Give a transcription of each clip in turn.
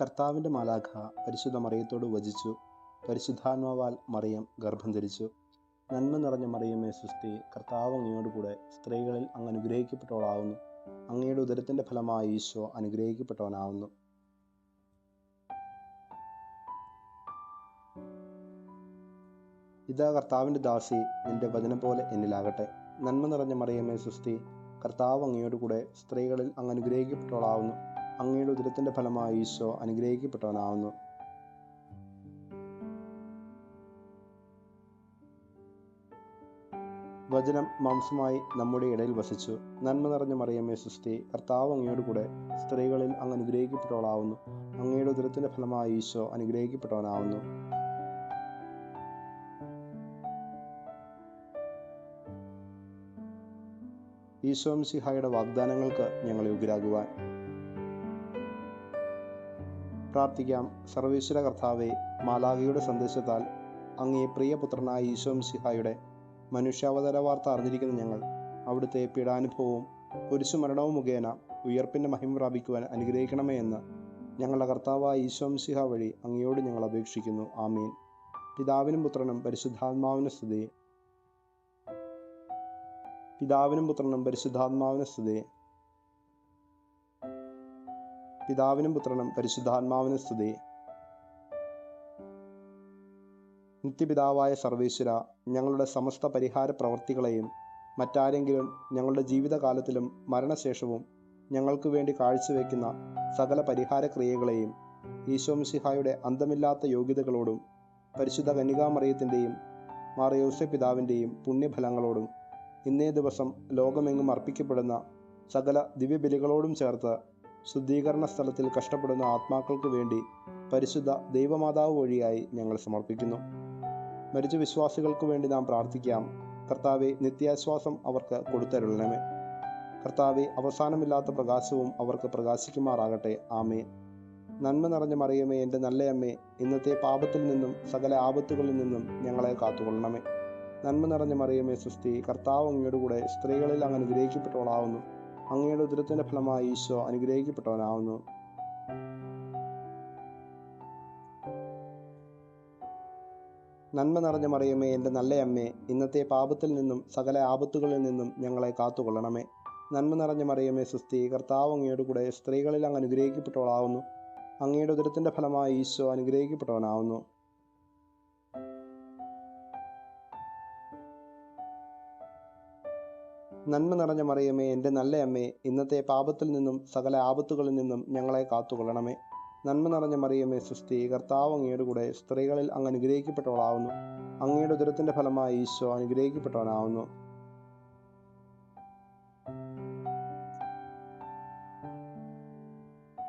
കർത്താവിൻ്റെ മാലാഖ പരിശുദ്ധ മറിയത്തോട് വചിച്ചു. പരിശുദ്ധാത്മാവാൽ മറിയം ഗർഭം ധരിച്ചു. നന്മ നിറഞ്ഞ മറിയമേ സ്വസ്തി, കർത്താവ് അങ്ങയോടുകൂടെ സ്ത്രീകളിൽ അങ്ങ് അനുഗ്രഹിക്കപ്പെട്ടവളാവുന്നു. അങ്ങയുടെ ഉദരത്തിൻ്റെ ഫലമായ ഈശോ അനുഗ്രഹിക്കപ്പെട്ടവനാവുന്നു. ഇതാ കർത്താവിൻ്റെ ദാസി, നിന്റെ വചനം പോലെ എന്നിലാകട്ടെ. നന്മ നിറഞ്ഞ മറിയമേ സ്വസ്തി, കർത്താവ് അങ്ങയോടുകൂടെ സ്ത്രീകളിൽ അങ്ങ് അനുഗ്രഹിക്കപ്പെട്ടവളാവുന്നു. അങ്ങയുടെ ഉദരത്തിൻ്റെ ഫലമായ ഈശോ അനുഗ്രഹിക്കപ്പെട്ടവനാവുന്നു. വചനം മാംസമായി നമ്മുടെ ഇടയിൽ വസിച്ചു. നന്മ നിറഞ്ഞ മറിയമേ സ്വസ്തി, കർത്താവ് അങ്ങയോടുകൂടെ സ്ത്രീകളിൽ അങ്ങ് അനുഗ്രഹിക്കപ്പെട്ടവളാവുന്നു. അങ്ങയുടെ ഉദരത്തിൻ്റെ ഫലമായ ഈശോ അനുഗ്രഹിക്കപ്പെട്ടവനാവുന്നു. ഈശോ മിശിഹായുടെ വാഗ്ദാനങ്ങൾക്ക് ഞങ്ങൾ യോഗ്യരാകുവാൻ പ്രാർത്ഥിക്കാം. സർവേശ്വര കർത്താവേ, മാലാഖയുടെ സന്ദേശത്താൽ അങ്ങേ പ്രിയപുത്രനായ ഈശോ മിശിഹായുടെ മനുഷ്യാവതാര വാർത്ത അറിഞ്ഞിരിക്കുന്ന ഞങ്ങൾ അവിടുത്തെ പീഡാനുഭവവും കുരിശുമരണവും മുഖേന ഉയർപ്പിൻ്റെ മഹിമ പ്രാപിക്കുവാൻ അനുഗ്രഹിക്കണമേ എന്ന് ഞങ്ങളുടെ കർത്താവായ ഈശോ മിശിഹ വഴി അങ്ങയോട് ഞങ്ങൾ അപേക്ഷിക്കുന്നു. ആമീൻ. പിതാവിനും പുത്രനും പരിശുദ്ധാത്മാവിനും സ്തുതി. പിതാവിനും പുത്രനും പരിശുദ്ധാത്മാവിനും സ്തുതി. പിതാവിനും പുത്രനും പരിശുദ്ധാത്മാവിനും സ്തുതി. നിത്യപിതാവായ സർവേശ്വര, ഞങ്ങളുടെ സമസ്ത പരിഹാര പ്രവർത്തികളെയും മറ്റാരെങ്കിലും ഞങ്ങളുടെ ജീവിതകാലത്തിലും മരണശേഷവും ഞങ്ങൾക്ക് വേണ്ടി കാഴ്ചവെക്കുന്ന സകല പരിഹാര ക്രിയകളെയും ഈശോ മിശിഹായുടെ അന്തമില്ലാത്ത യോഗ്യതകളോടും പരിശുദ്ധ കന്യകാമറിയത്തിൻ്റെയും മാർ യോസേപ്പ് പിതാവിൻ്റെയും പുണ്യഫലങ്ങളോടും ഇന്നേ ദിവസം ലോകമെങ്ങും അർപ്പിക്കപ്പെടുന്ന സകല ദിവ്യബലികളോടും ചേർത്ത് ശുദ്ധീകരണ സ്ഥലത്തിൽ കഷ്ടപ്പെടുന്ന ആത്മാക്കൾക്ക് വേണ്ടി പരിശുദ്ധ ദൈവമാതാവ് വഴിയായി ഞങ്ങൾ സമർപ്പിക്കുന്നു. മരിച്ച വിശ്വാസികൾക്ക് വേണ്ടി നാം പ്രാർത്ഥിക്കാം. കർത്താവെ, നിത്യാശ്വാസം അവർക്ക് കൊടുത്തരുളണമേ. കർത്താവെ, അവസാനമില്ലാത്ത പ്രകാശവും അവർക്ക് പ്രകാശിക്കുമാറാകട്ടെ. ആമേൻ. നന്മ നിറഞ്ഞ മറിയമേ, എൻ്റെ നല്ല അമ്മേ, ഇന്നത്തെ പാപത്തിൽ നിന്നും സകല ആപത്തുകളിൽ നിന്നും ഞങ്ങളെ കാത്തുകൊള്ളണമേ. നന്മ നിറഞ്ഞ മറിയമേ സ്വസ്തി, കർത്താവ് അങ്ങയുടെ കൂടെ സ്ത്രീകളിൽ അങ്ങ് അനുഗ്രഹിക്കപ്പെട്ടവളാവുന്നു. അങ്ങയുടെ ഉദരത്തിൻ്റെ ഫലമായി ഈശോ അനുഗ്രഹിക്കപ്പെട്ടവനാവുന്നു. നന്മ നിറഞ്ഞ മറിയമേ, എൻ്റെ നല്ല അമ്മേ, ഇന്നത്തെ പാപത്തിൽ നിന്നും സകല ആപത്തുകളിൽ നിന്നും ഞങ്ങളെ കാത്തുകൊള്ളണമേ. നന്മ നിറഞ്ഞ മറിയമേ സ്വസ്തി, കർത്താവ് അങ്ങയുടെ കൂടെ സ്ത്രീകളിൽ അങ്ങ് അനുഗ്രഹിക്കപ്പെട്ടവളാവുന്നു. അങ്ങയുടെ ഉദരത്തിൻ്റെ ഫലമായി ഈശോ അനുഗ്രഹിക്കപ്പെട്ടവനാവുന്നു. നന്മ നിറഞ്ഞ മറിയമേ, എൻ്റെ നല്ല അമ്മേ, ഇന്നത്തെ പാപത്തിൽ നിന്നും സകല ആപത്തുകളിൽ നിന്നും ഞങ്ങളെ കാത്തുകൊള്ളണമേ. നന്മ നിറഞ്ഞ മറിയമേ സ്വസ്തി, കർത്താവ് അങ്ങയുടെ കൂടെ സ്ത്രീകളിൽ അങ്ങ് അനുഗ്രഹിക്കപ്പെട്ടവളാവുന്നു. അങ്ങയുടെ ഉദരത്തിൻ്റെ ഫലമായി ഈശോ അനുഗ്രഹിക്കപ്പെട്ടവനാവുന്നു.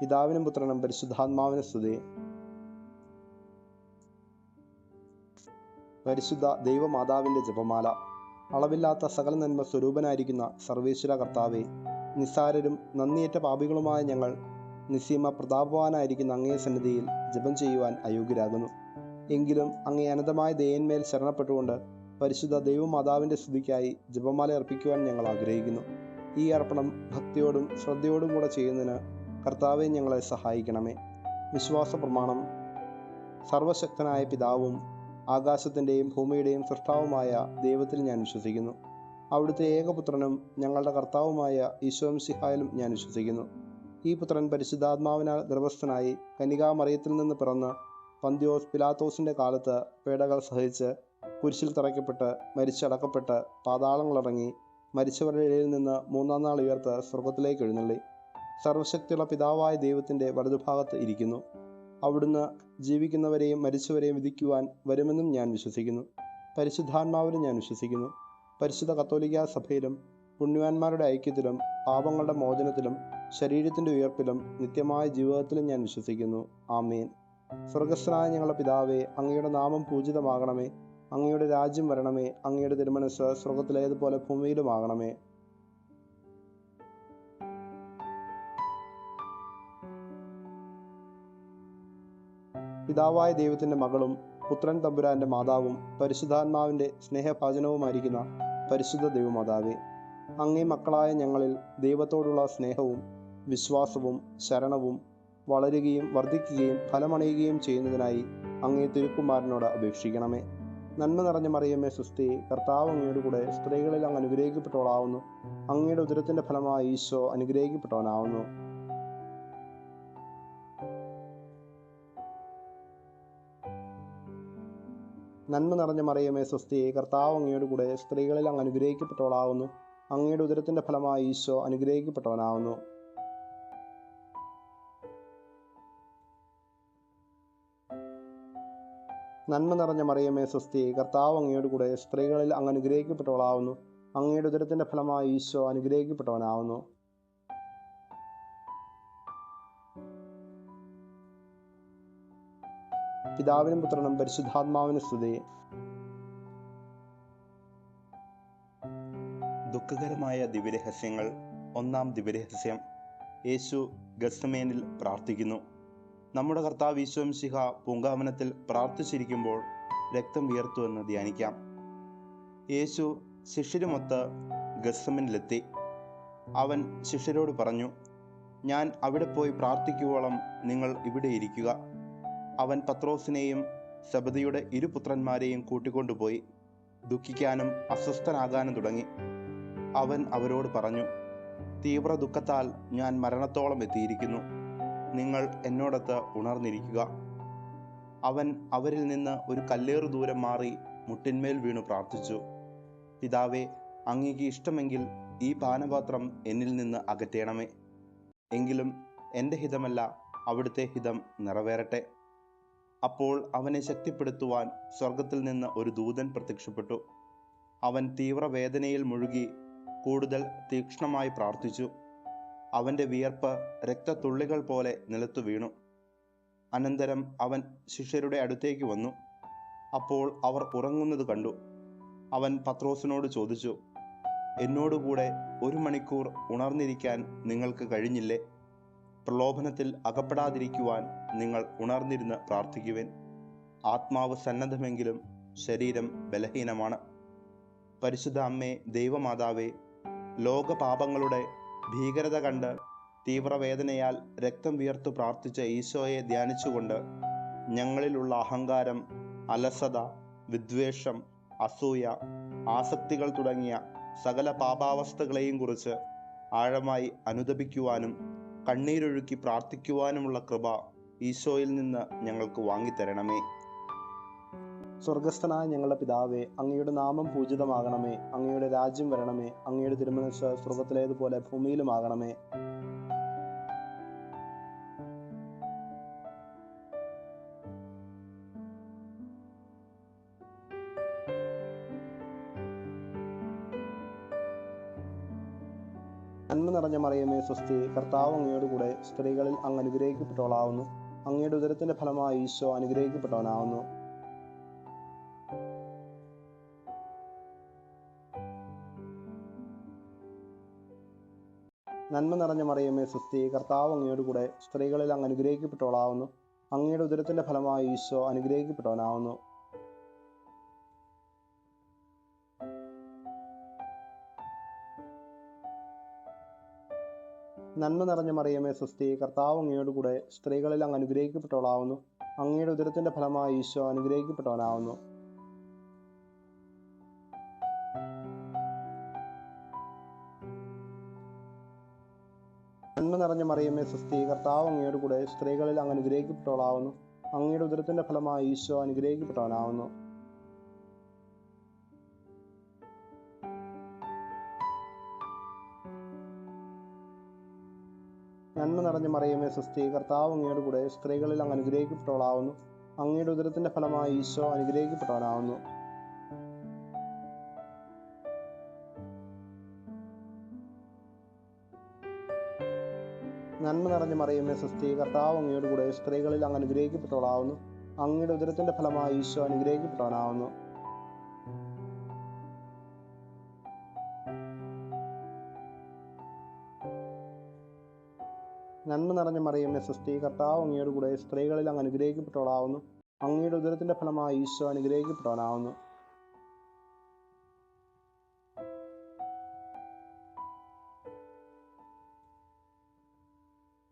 പിതാവിനും പുത്രനും പരിശുദ്ധാത്മാവിനും സ്തുതി. പരിശുദ്ധ ദൈവമാതാവിൻ്റെ ജപമാല. അളവില്ലാത്ത സകല നന്മ സ്വരൂപനായിരിക്കുന്ന സർവേശ്വര കർത്താവെ, നിസ്സാരരും നന്ദിയേറ്റ പാപികളുമായ ഞങ്ങൾ നിസ്സീമ പ്രതാപവാനായിരിക്കുന്ന അങ്ങേ സന്നിധിയിൽ ജപം ചെയ്യുവാൻ അയോഗ്യരാകുന്നു. എങ്കിലും അങ്ങേ അനന്തമായ ദയന്മേൽ ശരണപ്പെട്ടുകൊണ്ട് പരിശുദ്ധ ദൈവമാതാവിൻ്റെ സ്തുതിക്കായി ജപമാല അർപ്പിക്കുവാൻ ഞങ്ങൾ ആഗ്രഹിക്കുന്നു. ഈ അർപ്പണം ഭക്തിയോടും ശ്രദ്ധയോടും കൂടെ ചെയ്യുന്നതിന് കർത്താവെ ഞങ്ങളെ സഹായിക്കണമേ. വിശ്വാസ പ്രമാണം. സർവശക്തനായ പിതാവും ആകാശത്തിൻ്റെയും ഭൂമിയുടെയും സൃഷ്ടാവുമായ ദൈവത്തിൽ ഞാൻ വിശ്വസിക്കുന്നു. അവിടുത്തെ ഏകപുത്രനും ഞങ്ങളുടെ കർത്താവുമായ ഈശോ മിശിഹായിലും ഞാൻ വിശ്വസിക്കുന്നു. ഈ പുത്രൻ പരിശുദ്ധാത്മാവിനാൽ ഗർഭസ്ഥനായി കന്യകാമറിയത്തിൽ നിന്ന് പിറന്ന് പന്തിയോസ് പിലാത്തോസിൻ്റെ കാലത്ത് പീഡകൾ സഹിച്ച് കുരിശിൽ തറയ്ക്കപ്പെട്ട് മരിച്ചടക്കപ്പെട്ട് പാതാളങ്ങളിറങ്ങി മരിച്ചവരുടെ ഇടയിൽ നിന്ന് മൂന്നാം നാൾ ഉയർത്ത് സ്വർഗത്തിലേക്ക് എഴുന്നള്ളി സർവശക്തിയുള്ള പിതാവായ ദൈവത്തിൻ്റെ വലതുഭാഗത്ത് ഇരിക്കുന്നു. അവിടുന്ന് ജീവിക്കുന്നവരെയും മരിച്ചവരെയും വിധിക്കുവാൻ വരുമെന്നും ഞാൻ വിശ്വസിക്കുന്നു. പരിശുദ്ധാത്മാവിലും ഞാൻ വിശ്വസിക്കുന്നു. പരിശുദ്ധ കത്തോലിക്കാ സഭയിലും പുണ്യവാന്മാരുടെ ഐക്യത്തിലും പാപങ്ങളുടെ മോചനത്തിലും ശരീരത്തിൻ്റെ ഉയർപ്പിലും നിത്യമായ ജീവിതത്തിലും ഞാൻ വിശ്വസിക്കുന്നു. ആമേൻ. സ്വർഗസ്ഥനായ ഞങ്ങളുടെ പിതാവേ, അങ്ങയുടെ നാമം പൂജിതമാകണമേ. അങ്ങയുടെ രാജ്യം വരണമേ. അങ്ങയുടെ തിരുമനസ്സ് സ്വർഗത്തിലേതുപോലെ ഭൂമിയിലുമാകണമേ. പിതാവായ ദൈവത്തിൻ്റെ മകളും പുത്രൻ തമ്പുരാൻ്റെ മാതാവും പരിശുദ്ധാത്മാവിൻ്റെ സ്നേഹഭാജനവുമായിരിക്കുന്ന പരിശുദ്ധ ദൈവമാതാവേ, അങ്ങേ മക്കളായ ഞങ്ങളിൽ ദൈവത്തോടുള്ള സ്നേഹവും വിശ്വാസവും ശരണവും വളരുകയും വർദ്ധിക്കുകയും ഫലമണിയുകയും ചെയ്യുന്നതിനായി അങ്ങേ തിരുക്കുമാരനോട് അപേക്ഷിക്കണമേ. നന്മ നിറഞ്ഞ മറിയമേ സ്വസ്തി, കർത്താവ് അങ്ങയോട് കൂടെ സ്ത്രീകളിൽ അങ്ങ് അനുഗ്രഹിക്കപ്പെട്ടവളാവുന്നു. അങ്ങയുടെ ഉദരത്തിൻ്റെ ഫലമായി ഈശോ അനുഗ്രഹിക്കപ്പെട്ടവനാവുന്നു. നന്മ നിറഞ്ഞ മറിയമേ സ്വസ്തി, കർത്താവ് അങ്ങയോട് കൂടെ സ്ത്രീകളിൽ അങ്ങ് അനുഗ്രഹിക്കപ്പെട്ടവളാവുന്നു. അങ്ങയുടെ ഉദരത്തിൻ്റെ ഫലമായി ഈശോ അനുഗ്രഹിക്കപ്പെട്ടവനാവുന്നു. നന്മ നിറഞ്ഞ മറിയമേ സ്വസ്തി, കർത്താവ് അങ്ങയോട് കൂടെ സ്ത്രീകളിൽ അങ്ങ് അനുഗ്രഹിക്കപ്പെട്ടവളാവുന്നു. അങ്ങയുടെ ഉദരത്തിൻ്റെ ഫലമായി ഈശോ അനുഗ്രഹിക്കപ്പെട്ടവനാവുന്നു. പിതാവിനും പുത്രനും പരിശുദ്ധാത്മാവിനും സ്തുതി. ദുഃഖകരമായ ദിവ്യരഹസ്യങ്ങൾ. ഒന്നാം ദിവ്യരഹസ്യം. യേശു ഗത്സമേനിൽ പ്രാർത്ഥിക്കുന്നു. നമ്മുടെ കർത്താവ് ഈശോ മിശിഹ പൂങ്കാവനത്തിൽ പ്രാർത്ഥിച്ചിരിക്കുമ്പോൾ രക്തം വിയർത്തുവെന്ന് ധ്യാനിക്കാം. യേശു ശിഷ്യരുമൊത്ത് ഗത്സമനിലെത്തി. അവൻ ശിഷ്യരോട് പറഞ്ഞു, ഞാൻ അവിടെ പോയി പ്രാർത്ഥിക്കുവോളം നിങ്ങൾ ഇവിടെ ഇരിക്കുക. അവൻ പത്രോസിനെയും സെബദിയുടെ ഇരുപുത്രന്മാരെയും കൂട്ടിക്കൊണ്ടുപോയി ദുഃഖിക്കാനും അസ്വസ്ഥനാകാനും തുടങ്ങി. അവൻ അവരോട് പറഞ്ഞു, തീവ്ര ദുഃഖത്താൽ ഞാൻ മരണത്തോളം എത്തിയിരിക്കുന്നു. നിങ്ങൾ എന്നോടൊത്ത് ഉണർന്നിരിക്കുക. അവൻ അവരിൽ നിന്ന് ഒരു കല്ലേറു ദൂരം മാറി മുട്ടിന്മേൽ വീണു പ്രാർത്ഥിച്ചു, പിതാവേ, അങ്ങേക്ക് ഇഷ്ടമെങ്കിൽ ഈ പാനപാത്രം എന്നിൽ നിന്ന് അകറ്റണമേ. എങ്കിലും എൻ്റെ ഹിതമല്ല, അവിടുത്തെ ഹിതം നിറവേറട്ടെ. അപ്പോൾ അവനെ ശക്തിപ്പെടുത്തുവാൻ സ്വർഗത്തിൽ നിന്ന് ഒരു ദൂതൻ പ്രത്യക്ഷപ്പെട്ടു. അവൻ തീവ്രവേദനയിൽ മുഴുകി കൂടുതൽ തീക്ഷ്ണമായി പ്രാർത്ഥിച്ചു. അവൻ്റെ വിയർപ്പ് രക്തത്തുള്ളികൾ പോലെ നിലത്തു വീണു. അനന്തരം അവൻ ശിഷ്യരുടെ അടുത്തേക്ക് വന്നു. അപ്പോൾ അവർ ഉറങ്ങുന്നത് കണ്ടു. അവൻ പത്രോസിനോട് ചോദിച്ചു, എന്നോടുകൂടെ 1 മണിക്കൂർ ഉണർന്നിരിക്കാൻ നിങ്ങൾക്ക് കഴിഞ്ഞില്ലേ? പ്രലോഭനത്തിൽ അകപ്പെടാതിരിക്കുവാൻ നിങ്ങൾ ഉണർന്നിരുന്ന് പ്രാർത്ഥിക്കുവിൻ. ആത്മാവ് സന്നദ്ധമെങ്കിലും ശരീരം ബലഹീനമാണ്. പരിശുദ്ധ അമ്മേ, ദൈവമാതാവേ, ലോകപാപങ്ങളുടെ ഭീകരത കണ്ട് തീവ്രവേദനയാൽ രക്തം വിയർത്തു പ്രാർത്ഥിച്ച ഈശോയെ ധ്യാനിച്ചുകൊണ്ട് ഞങ്ങളിലുള്ള അഹങ്കാരം, അലസത, വിദ്വേഷം, അസൂയ, ആസക്തികൾ തുടങ്ങിയ സകല പാപാവസ്ഥകളെയും കുറിച്ച് ആഴമായി അനുതപിക്കുവാനും കണ്ണീരൊഴുക്കി പ്രാർത്ഥിക്കുവാനുമുള്ള കൃപ ഈശോയിൽ നിന്ന് ഞങ്ങൾക്ക് വാങ്ങിത്തരണമേ. സ്വർഗസ്ഥനായ ഞങ്ങളുടെ പിതാവേ, അങ്ങയുടെ നാമം പൂജിതമാകണമേ. അങ്ങയുടെ രാജ്യം വരണമേ. അങ്ങയുടെ തിരുമനസ്സ് സ്വർഗത്തിലേതുപോലെ ഭൂമിയിലുമാകണമേ. നന്മ നിറഞ്ഞ മറിയമേ സ്വസ്തി, കർത്താവ് അങ്ങയോട് കൂടെ സ്ത്രീകളിൽ അങ്ങ് അനുഗ്രഹിക്കപ്പെട്ടവളാവുന്നു. അങ്ങയുടെ ഉദരത്തിന്റെ ഫലമായി ഈശോ അനുഗ്രഹിക്കപ്പെട്ടവനാവുന്നു. നന്മ നിറഞ്ഞ മറിയമേ സ്വസ്തി, കർത്താവ് അങ്ങയോട് കൂടെ സ്ത്രീകളിൽ അങ്ങ് അനുഗ്രഹിക്കപ്പെട്ടവളാവുന്നു. അങ്ങയുടെ ഉദരത്തിന്റെ ഫലമായി ഈശോ അനുഗ്രഹിക്കപ്പെട്ടവനാവുന്നു. നന്മ നിറഞ്ഞ മറിയമേ സ്വസ്തി, കർത്താവ് അങ്ങയോട് കൂടെ സ്ത്രീകളിൽ അങ്ങ് അനുഗ്രഹിക്കപ്പെട്ടവളാവുന്നു. അങ്ങയുടെ ഉദരത്തിന്റെ ഫലമായി ഈശോ അനുഗ്രഹിക്കപ്പെട്ടവനാവുന്നു. നന്മ നിറഞ്ഞ മറിയമേ സ്വസ്തി, കർത്താവ് അങ്ങയോട് കൂടെ സ്ത്രീകളിൽ അങ്ങ് അനുഗ്രഹിക്കപ്പെട്ടവളാവുന്നു. അങ്ങയുടെ ഉദരത്തിന്റെ ഫലമായി ഈശോ അനുഗ്രഹിക്കപ്പെട്ടവനാവുന്നു. നന്മ നിറഞ്ഞ മറിയമേ സ്വസ്തി, കർത്താവ് അങ്ങയോട് കൂടെ സ്ത്രീകളിൽ അങ്ങ് അനുഗ്രഹിക്കപ്പെട്ടവളാവുന്നു. അങ്ങയുടെ ഉദരത്തിന്റെ ഫലമായി ഈശോ അനുഗ്രഹിക്കപ്പെട്ടവനാവുന്നു. നന്മ നിറഞ്ഞ മറിയമേ സ്വസ്തി, കർത്താവ് അങ്ങയോട് കൂടെ സ്ത്രീകളിൽ അങ്ങ് അനുഗ്രഹിക്കപ്പെട്ടവളാവുന്നു. അങ്ങയുടെ ഉദരത്തിന്റെ ഫലമായി ഈശോ അനുഗ്രഹിക്കപ്പെട്ടവനാവുന്നു. നന്മ നിറഞ്ഞ മറിയമേ സ്വസ്തി, കർത്താവ് അങ്ങയോട് കൂടെ സ്ത്രീകളിൽ അങ്ങ് അനുഗ്രഹിക്കപ്പെട്ടവളാവുന്നു. അങ്ങയുടെ ഉദരത്തിന്റെ ഫലമായി ഈശോ അനുഗ്രഹിക്കപ്പെട്ടവനാവുന്നു.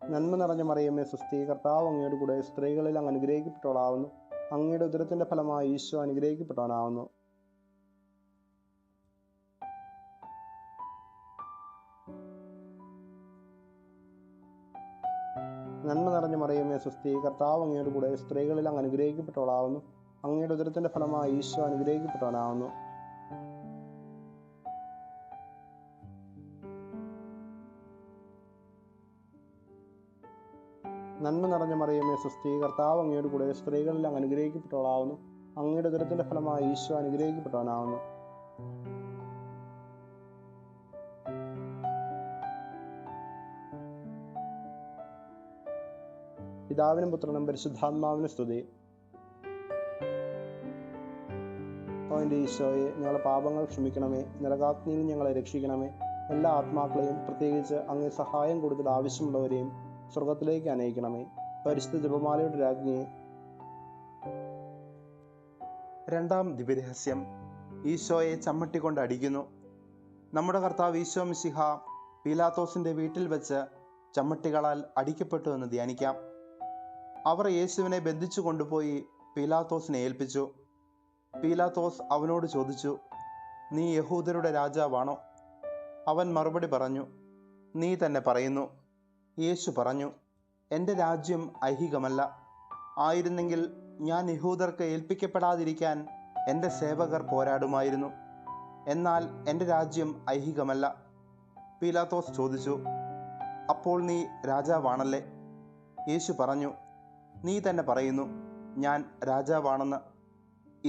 നന്മ നിറഞ്ഞ മറിയമേ സ്വസ്തി, കർത്താവ് അങ്ങയോട് കൂടെ സ്ത്രീകളിൽ അങ്ങ് അനുഗ്രഹിക്കപ്പെട്ടവളാവുന്നു. അങ്ങയുടെ ഉദരത്തിന്റെ ഫലമായി ഈശോ അനുഗ്രഹിക്കപ്പെട്ടവനാവുന്നു. നന്മ നിറഞ്ഞ മറിയമേ സ്വസ്തി, കർത്താവ് അങ്ങയോട് കൂടെ സ്ത്രീകളിൽ അങ്ങ് അനുഗ്രഹിക്കപ്പെട്ടവളാവുന്നു. അങ്ങയുടെ ഉദരത്തിന്റെ ഫലമായി ഈശോ അനുഗ്രഹിക്കപ്പെട്ടവനാവുന്നു. നന്മ നിറഞ്ഞ മറിയമേ സ്വസ്തി, കർത്താവ് അങ്ങയോട് കൂടെ സ്ത്രീകളിൽ അങ്ങ് അനുഗ്രഹിക്കപ്പെട്ടവളാവുന്നു. അങ്ങയുടെ ഉദരത്തിന്റെ ഫലമായി ഈശോ അനുഗ്രഹിക്കപ്പെട്ടവനാവുന്നു. പിതാവിനും പുത്രനും പരിശുദ്ധാത്മാവിനും സ്തുതി. ഓ എൻ്റെ ഈശോയെ, ഞങ്ങളുടെ പാപങ്ങൾ ക്ഷമിക്കണമേ. നരകാഗ്നിയിൽ ഞങ്ങളെ രക്ഷിക്കണമേ. എല്ലാ ആത്മാക്കളെയും, പ്രത്യേകിച്ച് അങ്ങേ സഹായം കൂടുതൽ ആവശ്യമുള്ളവരെയും സ്വർഗത്തിലേക്ക് അനയിക്കണമേ. പരിശുദ്ധ ജപമാലയുടെ രാജ്ഞിയെ. രണ്ടാം ദിവ്യരഹസ്യം, ഈശോയെ ചമ്മട്ടി കൊണ്ട് അടിക്കുന്നു. നമ്മുടെ കർത്താവ് ഈശോ മിശിഹ പീലാത്തോസിന്റെ വീട്ടിൽ വെച്ച് ചമ്മട്ടികളാൽ അടിക്കപ്പെട്ടു എന്ന് ധ്യാനിക്കാം. അവർ യേശുവിനെ ബന്ധിച്ചു കൊണ്ടുപോയി പീലാത്തോസിനെ ഏൽപ്പിച്ചു. പീലാത്തോസ് അവനോട് ചോദിച്ചു, നീ യഹൂദരുടെ രാജാവാണോ? അവൻ മറുപടി പറഞ്ഞു, നീ തന്നെ പറയുന്നു. യേശു പറഞ്ഞു, എൻ്റെ രാജ്യം ഐഹികമല്ല. ആയിരുന്നെങ്കിൽ ഞാൻ യഹൂദർക്ക് ഏൽപ്പിക്കപ്പെടാതിരിക്കാൻ എൻ്റെ സേവകർ പോരാടുമായിരുന്നു. എന്നാൽ എൻ്റെ രാജ്യം ഐഹികമല്ല. പീലാത്തോസ് ചോദിച്ചു, അപ്പോൾ നീ രാജാവാണല്ലേ? യേശു പറഞ്ഞു, നീ തന്നെ പറയുന്നു, ഞാൻ രാജാവാണെന്ന്.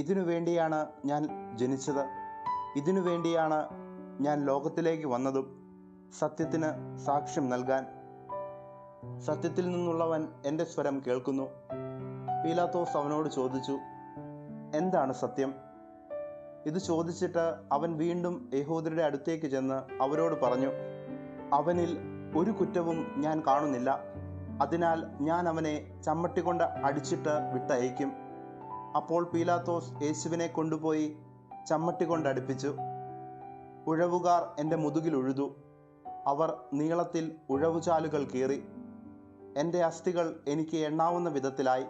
ഇതിനു വേണ്ടിയാണ് ഞാൻ ജനിച്ചത്. ഇതിനു വേണ്ടിയാണ് ഞാൻ ലോകത്തിലേക്ക് വന്നതും, സത്യത്തിന് സാക്ഷ്യം നൽകാൻ. സത്യത്തിൽ നിന്നുള്ളവൻ എൻ്റെ സ്വരം കേൾക്കുന്നു. പീലാത്തോസ് അവനോട് ചോദിച്ചു, എന്താണ് സത്യം? ഇത് ചോദിച്ചിട്ട് അവൻ വീണ്ടും യഹൂദരുടെ അടുത്തേക്ക് ചെന്ന് അവരോട് പറഞ്ഞു, അവനിൽ ഒരു കുറ്റവും ഞാൻ കാണുന്നില്ല. അതിനാൽ ഞാൻ അവനെ ചമ്മട്ടി കൊണ്ട് അടിച്ചിട്ട് വിട്ടയക്കും. അപ്പോൾ പീലാത്തോസ് യേശുവിനെ കൊണ്ടുപോയി ചമ്മട്ടി കൊണ്ട് അടുപ്പിച്ചു. ഉഴവുകാർ എൻ്റെ മുതുകിൽ ഉഴുതു. അവർ നീളത്തിൽ ഉഴവുചാലുകൾ കീറി. എൻ്റെ അസ്ഥികൾ എനിക്ക് എണ്ണാവുന്ന വിധത്തിലായി.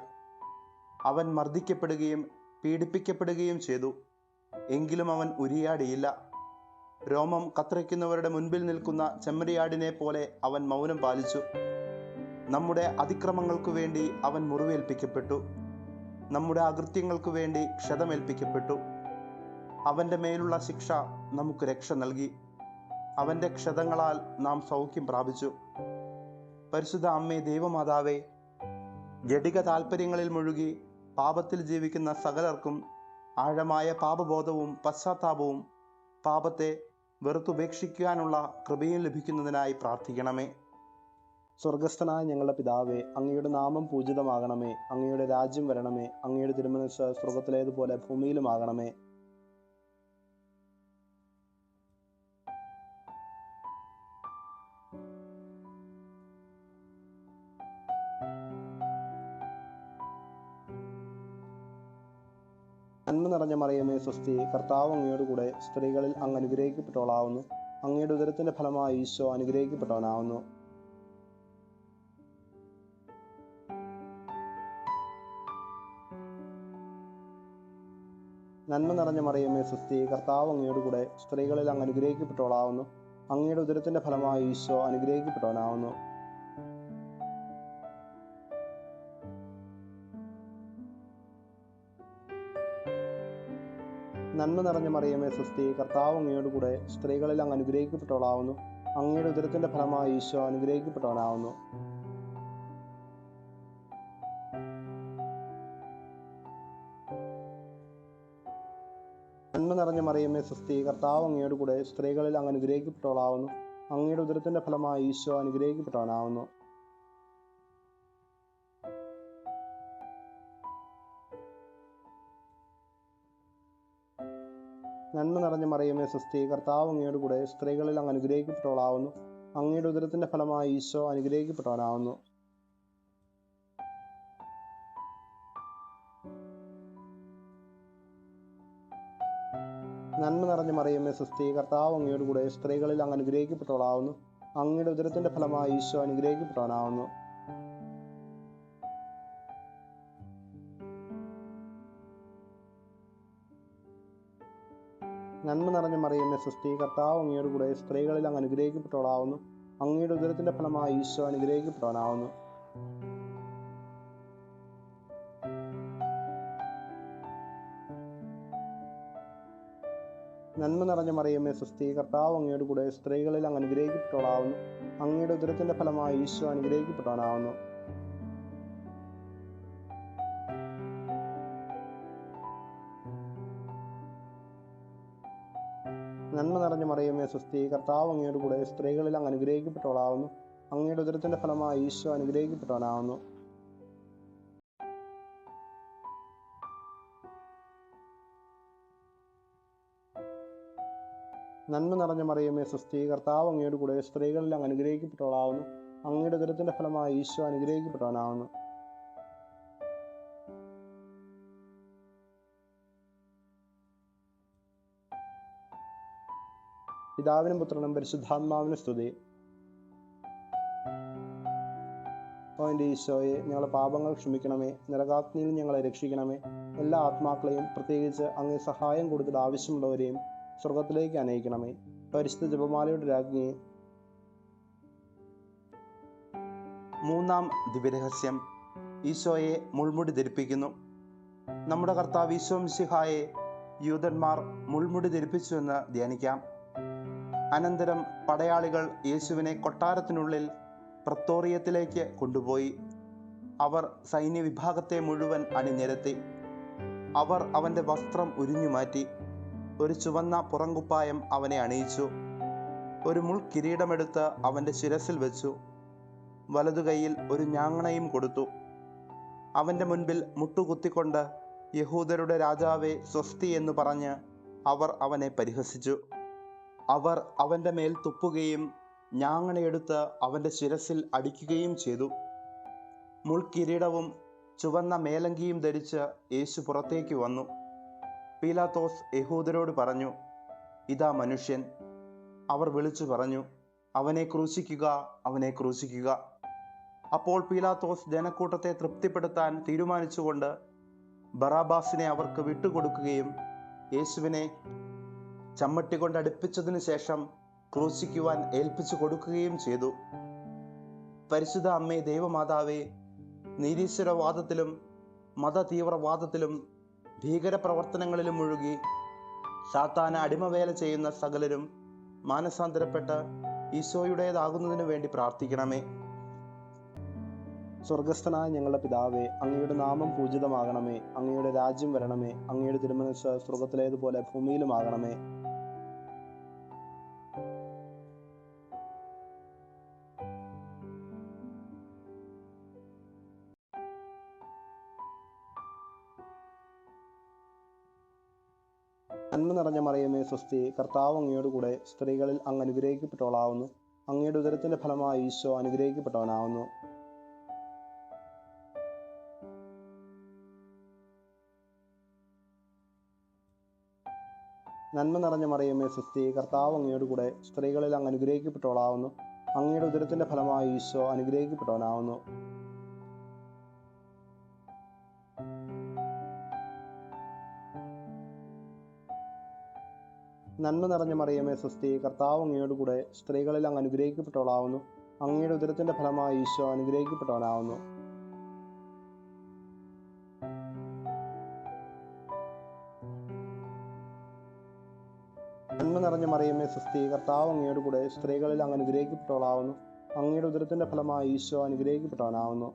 അവൻ മർദ്ദിക്കപ്പെടുകയും പീഡിപ്പിക്കപ്പെടുകയും ചെയ്തു. എങ്കിലും അവൻ ഉരിയാടിയില്ല. രോമം കത്രിക്കുന്നവരുടെ മുൻപിൽ നിൽക്കുന്ന ചെമ്മരിയാടിനെ പോലെ അവൻ മൗനം പാലിച്ചു. നമ്മുടെ അതിക്രമങ്ങൾക്കു വേണ്ടി അവൻ മുറിവേൽപ്പിക്കപ്പെട്ടു. നമ്മുടെ അകൃത്യങ്ങൾക്കു വേണ്ടി ക്ഷതമേൽപ്പിക്കപ്പെട്ടു. അവൻ്റെ മേലുള്ള ശിക്ഷ നമുക്ക് രക്ഷ നൽകി. അവൻ്റെ ക്ഷതങ്ങളാൽ നാം സൗഖ്യം പ്രാപിച്ചു. പരിശുദ്ധ അമ്മേ, ദൈവമാതാവേ, ജഡിക താൽപ്പര്യങ്ങളിൽ മുഴുകി പാപത്തിൽ ജീവിക്കുന്ന സകലർക്കും ആഴമായ പാപബോധവും പശ്ചാത്താപവും പാപത്തെ വെറുത്തുപേക്ഷിക്കാനുള്ള കൃപയും ലഭിക്കുന്നതിനായി പ്രാർത്ഥിക്കണമേ. സ്വർഗസ്ഥനായ ഞങ്ങളുടെ പിതാവേ, അങ്ങയുടെ നാമം പൂജിതമാകണമേ. അങ്ങയുടെ രാജ്യം വരണമേ. അങ്ങയുടെ തിരുമനസ്സ് സ്വർഗത്തിലേതുപോലെ ഭൂമിയിലുമാകണമേ. നന്മ നിറഞ്ഞ മറിയമേ സ്വസ്തി, കർത്താവ് അങ്ങയോട് കൂടെ സ്ത്രീകളിൽ അങ്ങ് അനുഗ്രഹിക്കപ്പെട്ടവളാവുന്നു. അങ്ങയുടെ ഉദരത്തിന്റെ ഫലമായി ഈശോ അനുഗ്രഹിക്കപ്പെട്ടവനാവുന്നു. നന്മ നിറഞ്ഞ മറിയമേ സ്വസ്തി, കർത്താവ് അങ്ങയോട് കൂടെ സ്ത്രീകളിൽ അങ്ങ് അനുഗ്രഹിക്കപ്പെട്ടവളാവുന്നു. അങ്ങയുടെ ഉദരത്തിന്റെ ഫലമായി ഈശോ അനുഗ്രഹിക്കപ്പെട്ടവനാവുന്നു. നന്മ നിറഞ്ഞ മറിയമേ സ്വസ്തി, കർത്താവ് അങ്ങയോട് കൂടെ സ്ത്രീകളിൽ അങ്ങ് അനുഗ്രഹിക്കപ്പെട്ടവളാവുന്നു. അങ്ങയുടെ ഉദരത്തിന്റെ ഫലമായി ഈശോ അനുഗ്രഹിക്കപ്പെട്ടവനാവുന്നു. നന്മ നിറഞ്ഞ മറിയമേ സ്വസ്തി, കർത്താവ് അങ്ങയോട് കൂടെ സ്ത്രീകളിൽ അങ്ങ് അനുഗ്രഹിക്കപ്പെട്ടവളാവുന്നു. അങ്ങയുടെ ഉദരത്തിന്റെ ഫലമായി ഈശോ അനുഗ്രഹിക്കപ്പെട്ടവനാവുന്നു. നന്മ നിറഞ്ഞ മറിയമേ സ്വസ്തി, കർത്താവ് അങ്ങയോട് കൂടെ സ്ത്രീകളിൽ അങ്ങ് അനുഗ്രഹിക്കപ്പെട്ടവളാവുന്നു. അങ്ങയുടെ ഉദരത്തിന്റെ ഫലമായി ഈശോ അനുഗ്രഹിക്കപ്പെട്ടവനാവുന്നു. നന്മ നിറഞ്ഞ മറിയമേ സ്വസ്തി, കർത്താവ് അങ്ങയോട് കൂടെ സ്ത്രീകളിൽ അങ്ങ് അനുഗ്രഹിക്കപ്പെട്ടവളാവുന്നു. അങ്ങയുടെ ഉദരത്തിൻ്റെ ഫലമായി ഈശോ അനുഗ്രഹിക്കപ്പെട്ടവനാവുന്നു. നന്മ നിറഞ്ഞ മറിയമേ സ്വസ്തി, കർത്താവ് അങ്ങയോട് കൂടെ സ്ത്രീകളിൽ അങ്ങ് അനുഗ്രഹിക്കപ്പെട്ടവളാവുന്നു. അങ്ങയുടെ ഉദരത്തിൻ്റെ ഫലമായി ഈശോ അനുഗ്രഹിക്കപ്പെട്ടവനാവുന്നു. നന്മ നിറഞ്ഞ മറിയമേ സ്വസ്തി, കർത്താവ് അങ്ങയോട് കൂടെ സ്ത്രീകളിൽ അങ്ങ് അനുഗ്രഹിക്കപ്പെട്ടവളാവുന്നു. അങ്ങയുടെ ഉദരത്തിൻ്റെ ഫലമായി ഈശോ അനുഗ്രഹിക്കപ്പെട്ടവനാവുന്നു. നന്മ നിറഞ്ഞ മറിയമേ സ്വസ്തി, കർത്താവ് അങ്ങയോട് കൂടെ സ്ത്രീകളിൽ അങ്ങ് അനുഗ്രഹിക്കപ്പെട്ടവളാവുന്നു. അങ്ങയുടെ ഉദരത്തിൻ്റെ ഫലമായി ഈശോ അനുഗ്രഹിക്കപ്പെട്ടവനാവുന്നു. നന്മ നിറഞ്ഞ മറിയമേ സ്വസ്തി, കർത്താവ് അങ്ങയോട് കൂടെ സ്ത്രീകളിൽ അങ്ങ് അനുഗ്രഹിക്കപ്പെട്ടവളാവുന്നു. അങ്ങയുടെ ഉദരത്തിൻ്റെ ഫലമായി ഈശോ അനുഗ്രഹിക്കപ്പെട്ടവനാവുന്നു. പിതാവിനും പുത്രനും പരിശുദ്ധാത്മാവിനും സ്തുതി. ഓ എൻ്റെ ഈശോയെ, ഞങ്ങളുടെ പാപങ്ങൾ ക്ഷമിക്കണമേ, നരകാഗ്നിയിൽ ഞങ്ങളെ രക്ഷിക്കണമേ, എല്ലാ ആത്മാക്കളെയും പ്രത്യേകിച്ച് അങ്ങേ സഹായം കൂടുതൽ ആവശ്യമുള്ളവരെയും സ്വർഗത്തിലേക്ക് അനയിക്കണമേ. പരിശുദ്ധ ജപമാലയുടെ രാജ്ഞിയെ. മൂന്നാം ദിവ്യരഹസ്യം, ഈശോയെ മുൾമുടി ധരിപ്പിക്കുന്നു. നമ്മുടെ കർത്താവ് ഈശോ മിശിഹായെ യൂദന്മാർ മുൾമുടി ധരിപ്പിച്ചുവെന്ന് ധ്യാനിക്കാം. അനന്തരം പടയാളികൾ യേശുവിനെ കൊട്ടാരത്തിനുള്ളിൽ പ്രത്തോറിയത്തിലേക്ക് കൊണ്ടുപോയി. അവർ സൈന്യവിഭാഗത്തെ മുഴുവൻ അണിനിരത്തി. അവർ അവൻ്റെ വസ്ത്രം ഉരിഞ്ഞുമാറ്റി. ഒരു ചുവന്ന പുറങ്കുപ്പായം അവനെ അണിയിച്ചു. ഒരു മുൾക്കിരീടമെടുത്ത് അവൻ്റെ ശിരസിൽ വെച്ചു. വലതുകൈയിൽ ഒരു ഞാങ്ങണയും കൊടുത്തു. അവൻ്റെ മുൻപിൽ മുട്ടുകുത്തിക്കൊണ്ട് യഹൂദരുടെ രാജാവേ സ്വസ്തി എന്ന് പറഞ്ഞ് അവർ അവനെ പരിഹസിച്ചു. അവർ അവൻ്റെ മേൽ തുപ്പുകയും ഞാങ്ങണയെടുത്ത് അവൻ്റെ ശിരസിൽ അടിക്കുകയും ചെയ്തു. മുൾക്കിരീടവും ചുവന്ന മേലങ്കിയും ധരിച്ച് യേശു പുറത്തേക്ക് വന്നു. പീലാത്തോസ് യഹൂദരോട് പറഞ്ഞു, ഇതാ മനുഷ്യൻ. അവർ വിളിച്ചു പറഞ്ഞു, അവനെ ക്രൂശിക്കുക, അവനെ ക്രൂശിക്കുക. അപ്പോൾ പീലാത്തോസ് ജനക്കൂട്ടത്തെ തൃപ്തിപ്പെടുത്താൻ തീരുമാനിച്ചുകൊണ്ട് ബറാബാസിനെ അവർക്ക് വിട്ടുകൊടുക്കുകയും യേശുവിനെ ചമ്മട്ടി കൊണ്ട് അടുപ്പിച്ചതിനു ശേഷം ക്രൂശിക്കുവാൻ ഏൽപ്പിച്ചു കൊടുക്കുകയും ചെയ്തു. പരിശുദ്ധ അമ്മേ ദൈവമാതാവേ, നിരീശ്വരവാദത്തിലും മതതീവ്രവാദത്തിലും ഭീകരപ്രവർത്തനങ്ങളിലും മുഴുകി സാത്താന് അടിമവേല ചെയ്യുന്ന സകലരും മാനസാന്തരപ്പെട്ട് ഈശോയുടേതാകുന്നതിനു വേണ്ടി പ്രാർത്ഥിക്കണമേ. സ്വർഗസ്ഥനായ ഞങ്ങളുടെ പിതാവേ, അങ്ങയുടെ നാമം പൂജിതമാകണമേ. അങ്ങയുടെ രാജ്യം വരണമേ. അങ്ങയുടെ തിരുമനസ്സ് സ്വർഗത്തിലേതുപോലെ ഭൂമിയിലുമാകണമേ. നന്മ നിറഞ്ഞ മറിയമേ സ്വസ്തി, കർത്താവ് അങ്ങയോട് കൂടെ സ്ത്രീകളിൽ അങ്ങ് അനുഗ്രഹിക്കപ്പെട്ടവളാവുന്നു. അങ്ങയുടെ ഉദരത്തിൻ്റെ ഫലമായി ഈശോ അനുഗ്രഹിക്കപ്പെട്ടവനാവുന്നു. നന്മ നിറഞ്ഞ മറിയമേ സ്വസ്തി, കർത്താവ് അങ്ങയോട് കൂടെ സ്ത്രീകളിൽ അങ്ങ് അനുഗ്രഹിക്കപ്പെട്ടവളാവുന്നു. അങ്ങയുടെ ഉദരത്തിൻ്റെ ഫലമായി ഈശോ അനുഗ്രഹിക്കപ്പെട്ടവനാവുന്നു. നന്മ നിറഞ്ഞ മറിയമേ സ്വസ്തി, കർത്താവ് അങ്ങയോട് കൂടെ സ്ത്രീകളിൽ അങ്ങ് അനുഗ്രഹിക്കപ്പെട്ടവളാവുന്നു. അങ്ങയുടെ ഉദരത്തിൻ്റെ ഫലമായി ഈശോ അനുഗ്രഹിക്കപ്പെട്ടവനാവുന്നു. നന്മ നിറഞ്ഞ മറിയമേ സ്വസ്തി, കർത്താവ് അങ്ങയോട് കൂടെ സ്ത്രീകളിൽ അങ്ങ് അനുഗ്രഹിക്കപ്പെട്ടവളാവുന്നു. അങ്ങയുടെ ഉദരത്തിൻ്റെ ഫലമായി ഈശോ അനുഗ്രഹിക്കപ്പെട്ടവനാവുന്നു.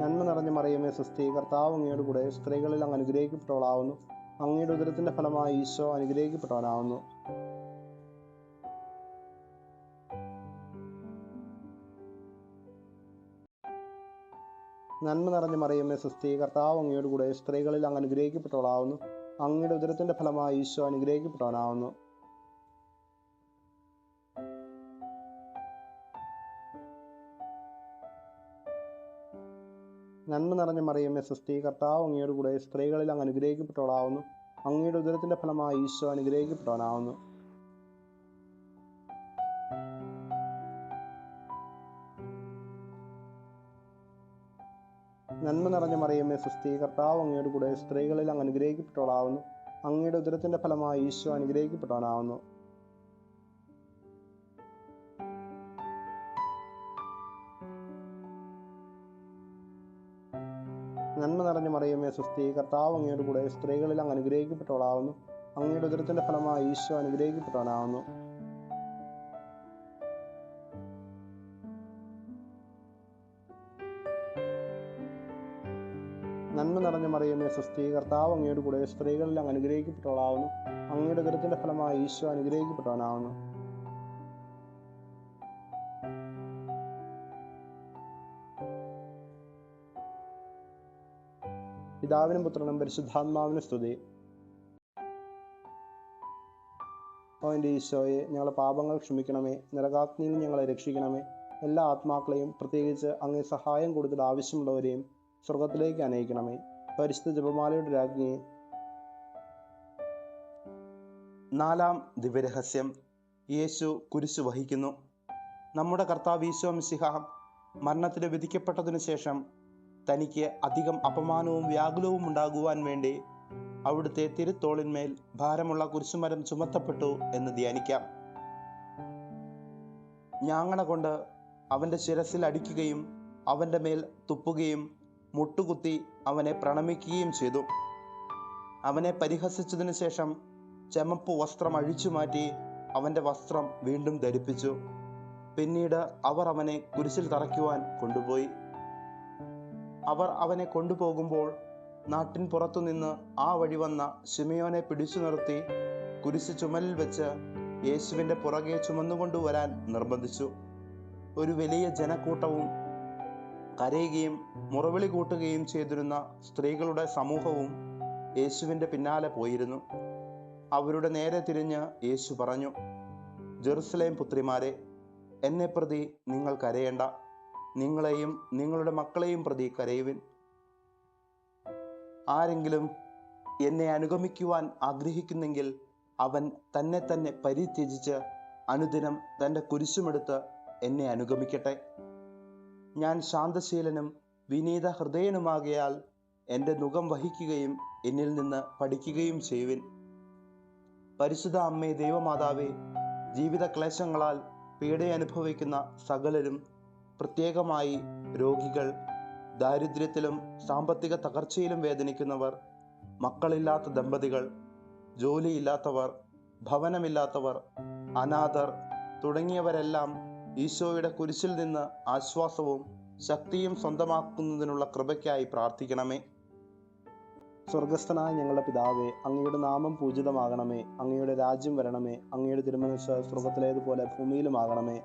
നന്മ നിറഞ്ഞ മറിയമേ സ്വസ്തി, കർത്താവ് അങ്ങയോട് കൂടെ സ്ത്രീകളിൽ അങ്ങ് അനുഗ്രഹിക്കപ്പെട്ടവളാവുന്നു. അങ്ങയുടെ ഉദരത്തിൻ്റെ ഫലമായി ഈശോ അനുഗ്രഹിക്കപ്പെട്ടവനാവുന്നു. നന്മ നിറഞ്ഞ മറിയമേ സ്വസ്തി, കർത്താവ് അങ്ങയോട് കൂടെ സ്ത്രീകളിൽ അങ്ങ് അനുഗ്രഹിക്കപ്പെട്ടവളാവുന്നു. അങ്ങയുടെ ഉദരത്തിൻ്റെ ഫലമായി ഈശോ അനുഗ്രഹിക്കപ്പെട്ടവനാവുന്നു. നന്മ നിറഞ്ഞ മറിയമേ സ്വസ്തി, കർത്താവ് അങ്ങയോട് കൂടെ സ്ത്രീകളിൽ അങ്ങ് അനുഗ്രഹിക്കപ്പെട്ടവളാവുന്നു. അങ്ങയുടെ ഉദരത്തിന്റെ ഫലമായി ഈശോ അനുഗ്രഹിക്കപ്പെട്ടവനാവുന്നു. നന്മ നിറഞ്ഞ മറിയമേ സ്വസ്തി, കർത്താവ് അങ്ങയോട് കൂടെ സ്ത്രീകളിൽ അങ്ങ് അനുഗ്രഹിക്കപ്പെട്ടവളാവുന്നു. അങ്ങയുടെ ഉദരത്തിന്റെ ഫലമായി ഈശോ അനുഗ്രഹിക്കപ്പെട്ടവനാവുന്നു. നന്മ നിറഞ്ഞ മറിയമേ സ്വസ്തി, കർത്താവ് അങ്ങയോട് കൂടെ സ്ത്രീകളിൽ അങ്ങ് അനുഗ്രഹിക്കപ്പെട്ടവളാവുന്നു. അങ്ങയുടെ ഉദരത്തിന്റെ ഫലമായി ഈശോ അനുഗ്രഹിക്കപ്പെട്ടവനാവുന്നു. നന്മ നിറഞ്ഞ മറിയമേ സ്വസ്തി, കർത്താവ് അങ്ങയോട് കൂടെ സ്ത്രീകളിൽ അങ്ങ് അനുഗ്രഹിക്കപ്പെട്ടവളാവുന്നു. അങ്ങയുടെ ഉദരത്തിന്റെ ഫലമായി ഈശോ അനുഗ്രഹിക്കപ്പെട്ടവനാവുന്നു. പിതാവിനും പുത്രനും പരിശുദ്ധാത്മാവിനും സ്തുതി. ഓ എൻ്റെ ഈശോയെ, ഞങ്ങളുടെ പാപങ്ങൾ ക്ഷമിക്കണമേ. നരകാഗ്നിയിൽ ഞങ്ങളെ രക്ഷിക്കണമേ. എല്ലാ ആത്മാക്കളെയും, പ്രത്യേകിച്ച് അങ്ങേ സഹായം കൂടുതൽ ആവശ്യമുള്ളവരെയും സ്വർഗത്തിലേക്ക് അനയിക്കണമേ. പരിശുദ്ധ ജപമാലയുടെ രാജ്ഞിയെ. നാലാം ദിവ്യരഹസ്യം. യേശു കുരിശു വഹിക്കുന്നു. നമ്മുടെ കർത്താവ് ഈശോ മിശിഹ മരണത്തിന് വിധിക്കപ്പെട്ടതിനു ശേഷം തനിക്ക് അധികം അപമാനവും വ്യാകുലവും ഉണ്ടാകുവാൻ വേണ്ടി അവിടുത്തെ തിരുത്തോളിന്മേൽ ഭാരമുള്ള കുരിശുമരം ചുമത്തപ്പെട്ടു എന്ന് ധ്യാനിക്കാം. ഞാങ്ങണ കൊണ്ട് അവൻ്റെ ശിരസിൽ അടിക്കുകയും അവൻ്റെ മേൽ തുപ്പുകയും മുട്ടുകുത്തി അവനെ പ്രണമിക്കുകയും ചെയ്തു. അവനെ പരിഹസിച്ചതിനു ശേഷം ചെമപ്പ് വസ്ത്രം അഴിച്ചു മാറ്റി അവൻ്റെ വസ്ത്രം വീണ്ടും ധരിപ്പിച്ചു. പിന്നീട് അവർ അവനെ കുരിശിൽ തറയ്ക്കുവാൻ കൊണ്ടുപോയി. അവർ അവനെ കൊണ്ടുപോകുമ്പോൾ നാട്ടിൻ പുറത്തുനിന്ന് ആ വഴി വന്ന ശിമയോനെ പിടിച്ചു നിർത്തി കുരിശ് ചുമലിൽ വെച്ച് യേശുവിൻ്റെ പുറകെ ചുമന്നുകൊണ്ടുവരാൻ നിർബന്ധിച്ചു. ഒരു വലിയ ജനക്കൂട്ടവും കരയുകയും മുറവിളി കൂട്ടുകയും ചെയ്തിരുന്ന സ്ത്രീകളുടെ സമൂഹവും യേശുവിൻ്റെ പിന്നാലെ പോയിരുന്നു. അവരുടെ നേരെ തിരിഞ്ഞ് യേശു പറഞ്ഞു, ജെറുസലേം പുത്രിമാരെ, എന്നെ പ്രതി നിങ്ങൾ കരയേണ്ട. നിങ്ങളെയും നിങ്ങളുടെ മക്കളെയും പ്രതി കരയുവിൻ. ആരെങ്കിലും എന്നെ അനുഗമിക്കുവാൻ ആഗ്രഹിക്കുന്നെങ്കിൽ അവൻ തന്നെ തന്നെ പരിത്യജിച്ച് അനുദിനം തൻ്റെ കുരിശുമെടുത്ത് എന്നെ അനുഗമിക്കട്ടെ. ഞാൻ ശാന്തശീലനും വിനീത ഹൃദയനുമാകയാൽ എൻ്റെ നുകം വഹിക്കുകയും എന്നിൽ നിന്ന് പഠിക്കുകയും ചെയ്യുവിൻ. പരിശുദ്ധ അമ്മേ ദൈവമാതാവേ, ജീവിത ക്ലേശങ്ങളാൽ പീഡയനുഭവിക്കുന്ന സകലരും, പ്രത്യേകമായി രോഗികൾ, ദാരിദ്ര്യത്തിലും സാമ്പത്തിക തകർച്ചയിലും വേദനിക്കുന്നവർ, മക്കളില്ലാത്ത ദമ്പതികൾ, ജോലിയില്ലാത്തവർ, ഭവനമില്ലാത്തവർ, അനാഥർ തുടങ്ങിയവരെല്ലാം ഈശോയുടെ കുരിശിൽ നിന്ന് ആശ്വാസവും ശക്തിയും സ്വന്തമാക്കുന്നതിനുള്ള കൃപയ്ക്കായി പ്രാർത്ഥിക്കണമേ. സ്വർഗസ്ഥനായ ഞങ്ങളുടെ പിതാവേ, അങ്ങയുടെ നാമം പൂജിതമാകണമേ. അങ്ങയുടെ രാജ്യം വരണമേ. അങ്ങയുടെ തിരുമനസ്സ് സ്വർഗത്തിലേതുപോലെ ഭൂമിയിലുമാകണമേ.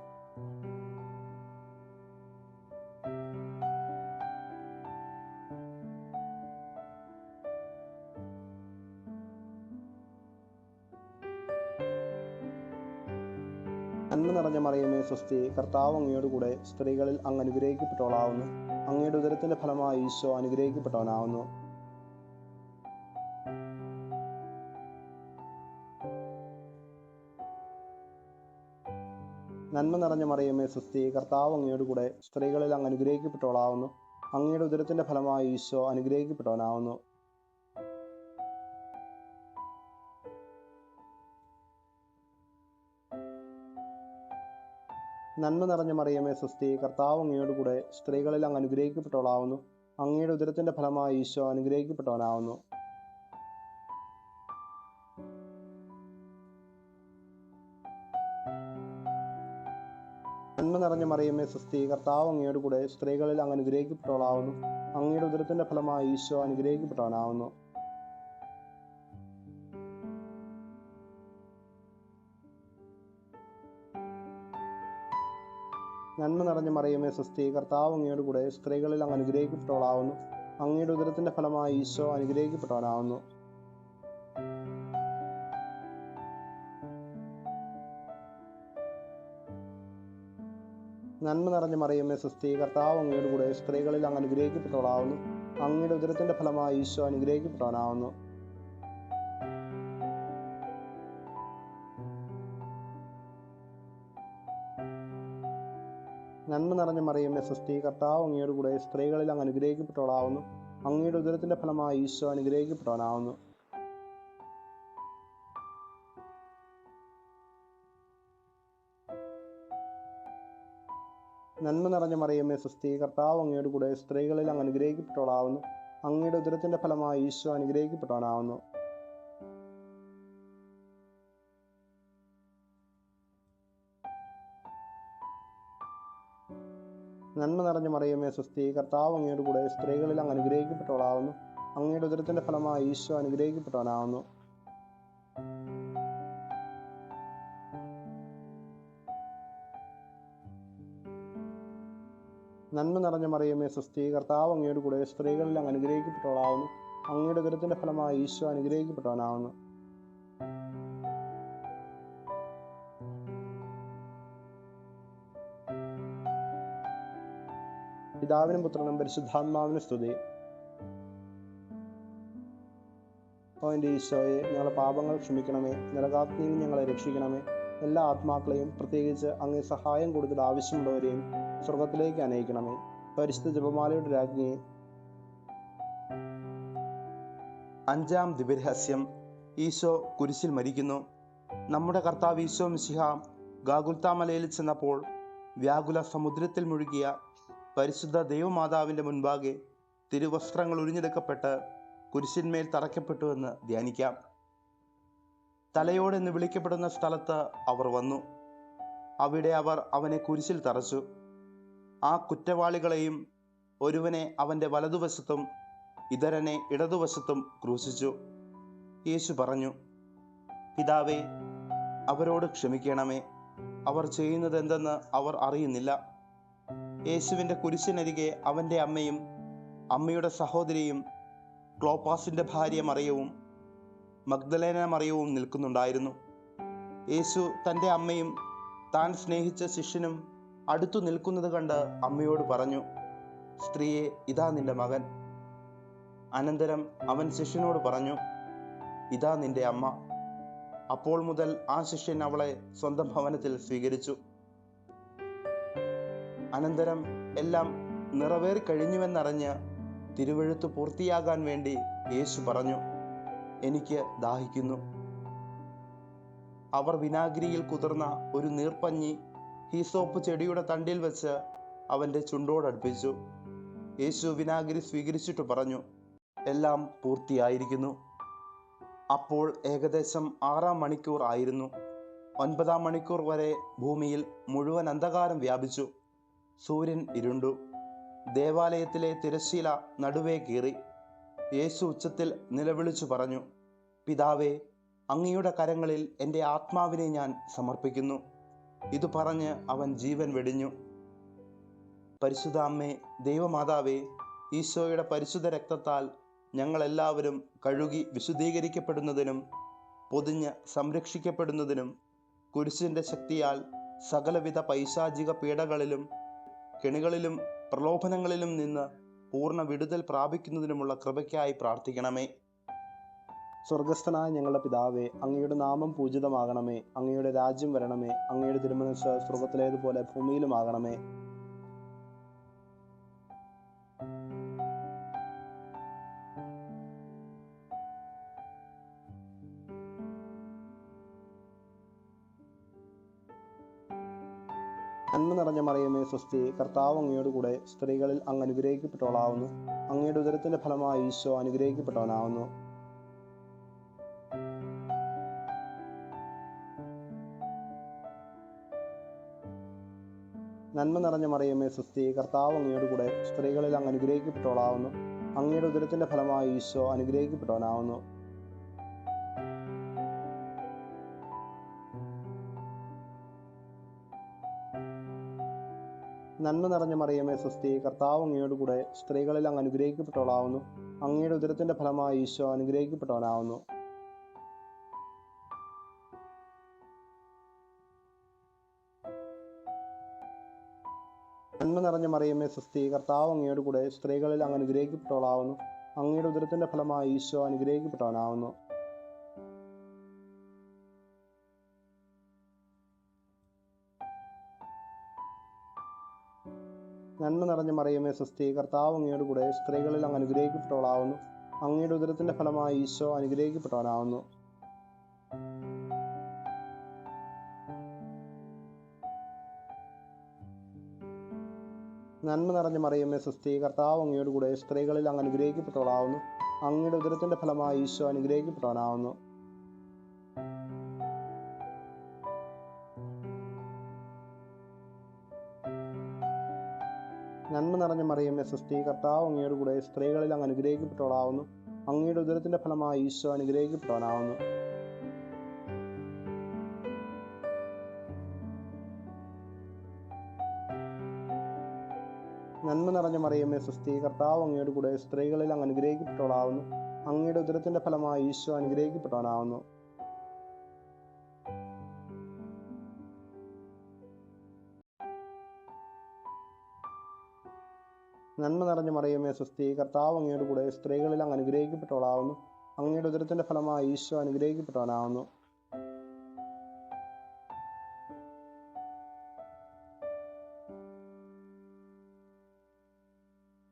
നന്മ നിറഞ്ഞ മറിയമേ സ്വസ്തി, കർത്താവ് അങ്ങയോട് കൂടെ സ്ത്രീകളിൽ അങ്ങ് അനുഗ്രഹിക്കപ്പെട്ടവളാവുന്നു. അങ്ങയുടെ ഉദരത്തിന്റെ ഫലമായി ഈശോ അനുഗ്രഹിക്കപ്പെട്ടവനാവുന്നു. നന്മ നിറഞ്ഞ മറിയമേ സ്വസ്തി, കർത്താവ് അങ്ങയോട് കൂടെ സ്ത്രീകളിൽ അങ്ങ് അനുഗ്രഹിക്കപ്പെട്ടവളാവുന്നു. അങ്ങയുടെ ഉദരത്തിന്റെ ഫലമായി ഈശോ അനുഗ്രഹിക്കപ്പെട്ടവനാവുന്നു. നന്മ നിറഞ്ഞ മറിയമേ സ്വസ്തി, കർത്താവ് അങ്ങയോട് കൂടെ സ്ത്രീകളിൽ അങ്ങ് അനുഗ്രഹിക്കപ്പെട്ടവളാവുന്നു. അങ്ങയുടെ ഉദരത്തിന്റെ ഫലമായി ഈശോ അനുഗ്രഹിക്കപ്പെട്ടവനാവുന്നു. നന്മ നിറഞ്ഞ മറിയമേ സ്വസ്തി, കർത്താവ് അങ്ങയോട് കൂടെ സ്ത്രീകളിൽ അങ്ങ് അനുഗ്രഹിക്കപ്പെട്ടവളാവുന്നു. അങ്ങയുടെ ഉദരത്തിന്റെ ഫലമായി ഈശോ അനുഗ്രഹിക്കപ്പെട്ടവനാവുന്നു. നന്മ നിറഞ്ഞ മറിയമേ സ്വസ്തി, കർത്താവ് അങ്ങയോട് കൂടെ സ്ത്രീകളിൽ അങ്ങ് അനുഗ്രഹിക്കപ്പെട്ടവളാവുന്നു. അങ്ങയുടെ ഉദരത്തിന്റെ ഫലമായി ഈശോ അനുഗ്രഹിക്കപ്പെട്ടവനാവുന്നു. നന്മ നിറഞ്ഞ മറിയമേ സ്വസ്തി, കർത്താവ് അങ്ങയോട് കൂടെ സ്ത്രീകളിൽ അങ്ങ് അനുഗ്രഹിക്കപ്പെട്ടവളാവുന്നു. അങ്ങയുടെ ഉദരത്തിന്റെ ഫലമായി ഈശോ അനുഗ്രഹിക്കപ്പെട്ടവനാവുന്നു. നന്മ നിറഞ്ഞ മറിയമേ സ്വസ്തി, കർത്താവ് അങ്ങയോട് കൂടെ സ്ത്രീകളിൽ അങ്ങ് അനുഗ്രഹിക്കപ്പെട്ടവളാവുന്നു. അങ്ങയുടെ ഉദരത്തിന്റെ ഫലമായി ഈശോ അനുഗ്രഹിക്കപ്പെട്ടവനാവുന്നു. നന്മ നിറഞ്ഞ മറിയമേ സ്വസ്തി, കർത്താവ് അങ്ങയോട് കൂടെ സ്ത്രീകളിൽ അങ്ങ് അനുഗ്രഹിക്കപ്പെട്ടവളാവുന്നു. അങ്ങയുടെ ഉദരത്തിന്റെ ഫലമായി ഈശോ അനുഗ്രഹിക്കപ്പെട്ടവനാവുന്നു. നന്മ നിറഞ്ഞ മറിയമേ സ്വസ്തി, കർത്താവ് അങ്ങയോട് കൂടെ സ്ത്രീകളിൽ അങ്ങ് അനുഗ്രഹിക്കപ്പെട്ടവളാവുന്നു. അങ്ങയുടെ ഉദരത്തിന്റെ ഫലമായി ഈശോ അനുഗ്രഹിക്കപ്പെട്ടവനാവുന്നു. നന്മ നിറഞ്ഞ മറിയമേ സ്വസ്തി, കർത്താവ് അങ്ങയോട് കൂടെ സ്ത്രീകളിൽ അങ്ങ് അനുഗ്രഹിക്കപ്പെട്ടവളാവുന്നു. അങ്ങയുടെ ഉദരത്തിന്റെ ഫലമായി ഈശോ അനുഗ്രഹിക്കപ്പെട്ടവനാവുന്നു. പിതാവിനും പുത്രനും പരിശുദ്ധാത്മാവിനും സ്തുതി. ഓ എൻ്റെ ഈശോയെ, ഞങ്ങളുടെ പാപങ്ങൾ ക്ഷമിക്കണമേ. നരകാഗ്നിയിൽ ഞങ്ങളെ രക്ഷിക്കണമേ. എല്ലാ ആത്മാക്കളെയും, പ്രത്യേകിച്ച് അങ്ങേ സഹായം കൂടുതൽ ആവശ്യമുള്ളവരെയും സ്വർഗത്തിലേക്ക് അനയിക്കണമേ. പരിശുദ്ധ ജപമാലയുടെ രാജ്ഞിയെ. അഞ്ചാം ദിവ്യരഹസ്യം, ഈശോ കുരിശിൽ മരിക്കുന്നു. നമ്മുടെ കർത്താവ് ഈശോ മിശിഹ ഗാഗുൽത്താ മലയിൽ ചെന്നപ്പോൾ വ്യാകുല സമുദ്രത്തിൽ മുഴുകിയ പരിശുദ്ധ ദൈവമാതാവിൻ്റെ മുൻപാകെ തിരുവസ്ത്രങ്ങൾ ഉരിഞ്ഞെടുക്കപ്പെട്ട് കുരിശിന്മേൽ തറയ്ക്കപ്പെട്ടുവെന്ന് ധ്യാനിക്കാം. തലയോടെന്ന് വിളിക്കപ്പെടുന്ന സ്ഥലത്ത് അവർ വന്നു. അവിടെ അവർ അവനെ കുരിശിൽ തറച്ചു. ആ കുറ്റവാളികളെയും ഒരുവനെ അവൻ്റെ വലതുവശത്തും ഇതരനെ ഇടതുവശത്തും ക്രൂശിച്ചു. യേശു പറഞ്ഞു, പിതാവേ, അവരോട് ക്ഷമിക്കണമേ, അവർ ചെയ്യുന്നത് എന്തെന്ന് അവർ അറിയുന്നില്ല. യേശുവിൻ്റെ കുരിശിനരികെ അവൻ്റെ അമ്മയും അമ്മയുടെ സഹോദരിയും ക്ലോപ്പാസിൻ്റെ ഭാര്യ മറിയവും മഗ്ദലേന മറിയവും നിൽക്കുന്നുണ്ടായിരുന്നു. യേശു തൻ്റെ അമ്മയും താൻ സ്നേഹിച്ച ശിഷ്യനും അടുത്തു നിൽക്കുന്നത് കണ്ട് അമ്മയോട് പറഞ്ഞു, സ്ത്രീയെ, ഇതാ നിന്റെ മകൻ. അനന്തരം അവൻ ശിഷ്യനോട് പറഞ്ഞു, ഇതാ നിന്റെ അമ്മ. അപ്പോൾ മുതൽ ആ ശിഷ്യൻ അവളെ സ്വന്തം ഭവനത്തിൽ സ്വീകരിച്ചു. അനന്തരം എല്ലാം നിറവേറിക്കഴിഞ്ഞുവെന്നറിഞ്ഞ് തിരുവെഴുത്ത് പൂർത്തിയാകാൻ വേണ്ടി യേശു പറഞ്ഞു, എനിക്ക് ദാഹിക്കുന്നു. അവർ വിനാഗിരിയിൽ കുതിർന്ന ഒരു നീർപ്പഞ്ഞി ഹീസോപ്പ് ചെടിയുടെ തണ്ടിൽ വെച്ച് അവൻ്റെ ചുണ്ടോടടുപ്പിച്ചു. യേശു വിനാഗിരി സ്വീകരിച്ചിട്ട് പറഞ്ഞു, എല്ലാം പൂർത്തിയായിരിക്കുന്നു. അപ്പോൾ ഏകദേശം 6-ാം മണിക്കൂർ ആയിരുന്നു. 9-ാം മണിക്കൂർ വരെ ഭൂമിയിൽ മുഴുവൻ അന്ധകാരം വ്യാപിച്ചു. സൂര്യൻ ഇരുണ്ടു. ദേവാലയത്തിലെ തിരശ്ശീല നടുവേ കീറി. യേശു ഉച്ചത്തിൽ നിലവിളിച്ചു പറഞ്ഞു, പിതാവേ, അങ്ങയുടെ കരങ്ങളിൽ എൻ്റെ ആത്മാവിനെ ഞാൻ സമർപ്പിക്കുന്നു. ഇത് പറഞ്ഞ് അവൻ ജീവൻ വെടിഞ്ഞു. പരിശുദ്ധ അമ്മേ, ദൈവമാതാവേ, ഈശോയുടെ പരിശുദ്ധ രക്തത്താൽ ഞങ്ങളെല്ലാവരും കഴുകി വിശുദ്ധീകരിക്കപ്പെടുന്നതിനും പൊതിഞ്ഞ് സംരക്ഷിക്കപ്പെടുന്നതിനും കുരിശിൻ്റെ ശക്തിയാൽ സകലവിധ പൈശാചിക പീഡകളിലും കെണികളിലും പ്രലോഭനങ്ങളിലും നിന്ന് പൂർണ്ണ വിടുതൽ പ്രാപിക്കുന്നതിനുമുള്ള കൃപയ്ക്കായി പ്രാർത്ഥിക്കണമേ. സ്വർഗസ്ഥനായ ഞങ്ങളുടെ പിതാവേ, അങ്ങയുടെ നാമം പൂജിതമാകണമേ. അങ്ങയുടെ രാജ്യം വരണമേ. അങ്ങയുടെ തിരുമനസ്സ് സ്വർഗത്തിലേതുപോലെ ഭൂമിയിലുമാകണമേ. നന്മ നിറഞ്ഞ മറിയമേ സ്വസ്തി, കർത്താവ് അങ്ങയോട് കൂടെ സ്ത്രീകളിൽ അങ്ങ് അനുഗ്രഹിക്കപ്പെട്ടവളാവുന്നു. അങ്ങയുടെ ഉദരത്തിന്റെ ഫലമായി ഈശോ അനുഗ്രഹിക്കപ്പെട്ടവനാവുന്നു. നന്മ നിറഞ്ഞ മറിയമേ സ്വസ്തി, കർത്താവ് അങ്ങയോട് കൂടെ സ്ത്രീകളിൽ അങ്ങ് അനുഗ്രഹിക്കപ്പെട്ടവളാവുന്നു. അങ്ങയുടെ ഉദരത്തിന്റെ ഫലമായി ഈശോ അനുഗ്രഹിക്കപ്പെട്ടവനാവുന്നു. നന്മ നിറഞ്ഞ മറിയമേ സ്വസ്തി, കർത്താവ് അങ്ങയോട് കൂടെ സ്ത്രീകളിൽ അങ്ങ് അനുഗ്രഹിക്കപ്പെട്ടവളാവുന്നു. അങ്ങയുടെ ഉദരത്തിന്റെ ഫലമായി ഈശോ അനുഗ്രഹിക്കപ്പെട്ടവനാവുന്നു. നന്മ നിറഞ്ഞ മറിയമേ സ്വസ്തി, കർത്താവ് അങ്ങയോട് കൂടെ സ്ത്രീകളിൽ അങ്ങ് അനുഗ്രഹിക്കപ്പെട്ടവളാവുന്നു. അങ്ങയുടെ ഉദരത്തിന്റെ ഫലമായി ഈശോ അനുഗ്രഹിക്കപ്പെട്ടവനാവുന്നു. നന്മ നിറഞ്ഞ മറിയമേ സ്വസ്തി, കർത്താവ് അങ്ങയോട് കൂടെ സ്ത്രീകളിൽ അങ്ങ് അനുഗ്രഹിക്കപ്പെട്ടവളാവുന്നു. അങ്ങയുടെ ഉദരത്തിന്റെ ഫലമായി ഈശോ അനുഗ്രഹിക്കപ്പെട്ടവനാവുന്നു. നന്മ നിറഞ്ഞ മറിയമേ സ്വസ്തി, കർത്താവ് അങ്ങയോട് കൂടെ സ്ത്രീകളിൽ അങ്ങ് അനുഗ്രഹിക്കപ്പെട്ടവളാവുന്നു. അങ്ങയുടെ ഉദരത്തിന്റെ ഫലമായി ഈശോ അനുഗ്രഹിക്കപ്പെട്ടവനാവുന്നു. നന്മ നിറഞ്ഞ മറിയമേ സ്വസ്തി, കർത്താവ് അങ്ങയോട് കൂടെ സ്ത്രീകളിൽ അങ്ങ് അനുഗ്രഹിക്കപ്പെട്ടവളാവുന്നു. അങ്ങയുടെ ഉദരത്തിന്റെ ഫലമായി ഈശോ അനുഗ്രഹിക്കപ്പെട്ടവനാവുന്നു. നന്മ നിറഞ്ഞ മറിയമേ സ്വസ്തി, കർത്താവ് അങ്ങയോട് കൂടെ സ്ത്രീകളിൽ അങ്ങ് അനുഗ്രഹിക്കപ്പെട്ടവളാവുന്നു. അങ്ങയുടെ ഉദരത്തിന്റെ ഫലമായി ഈശോ അനുഗ്രഹിക്കപ്പെട്ടവനാവുന്നു. നന്മ നിറഞ്ഞ മറിയമേ സ്വസ്തി, കർത്താവ് അങ്ങയോട് കൂടെ സ്ത്രീകളിൽ അങ്ങ് അനുഗ്രഹിക്കപ്പെട്ടവളാവുന്നു. അങ്ങയുടെ ഉദരത്തിന്റെ ഫലമായി ഈശോ അനുഗ്രഹിക്കപ്പെട്ടവനാവുന്നു.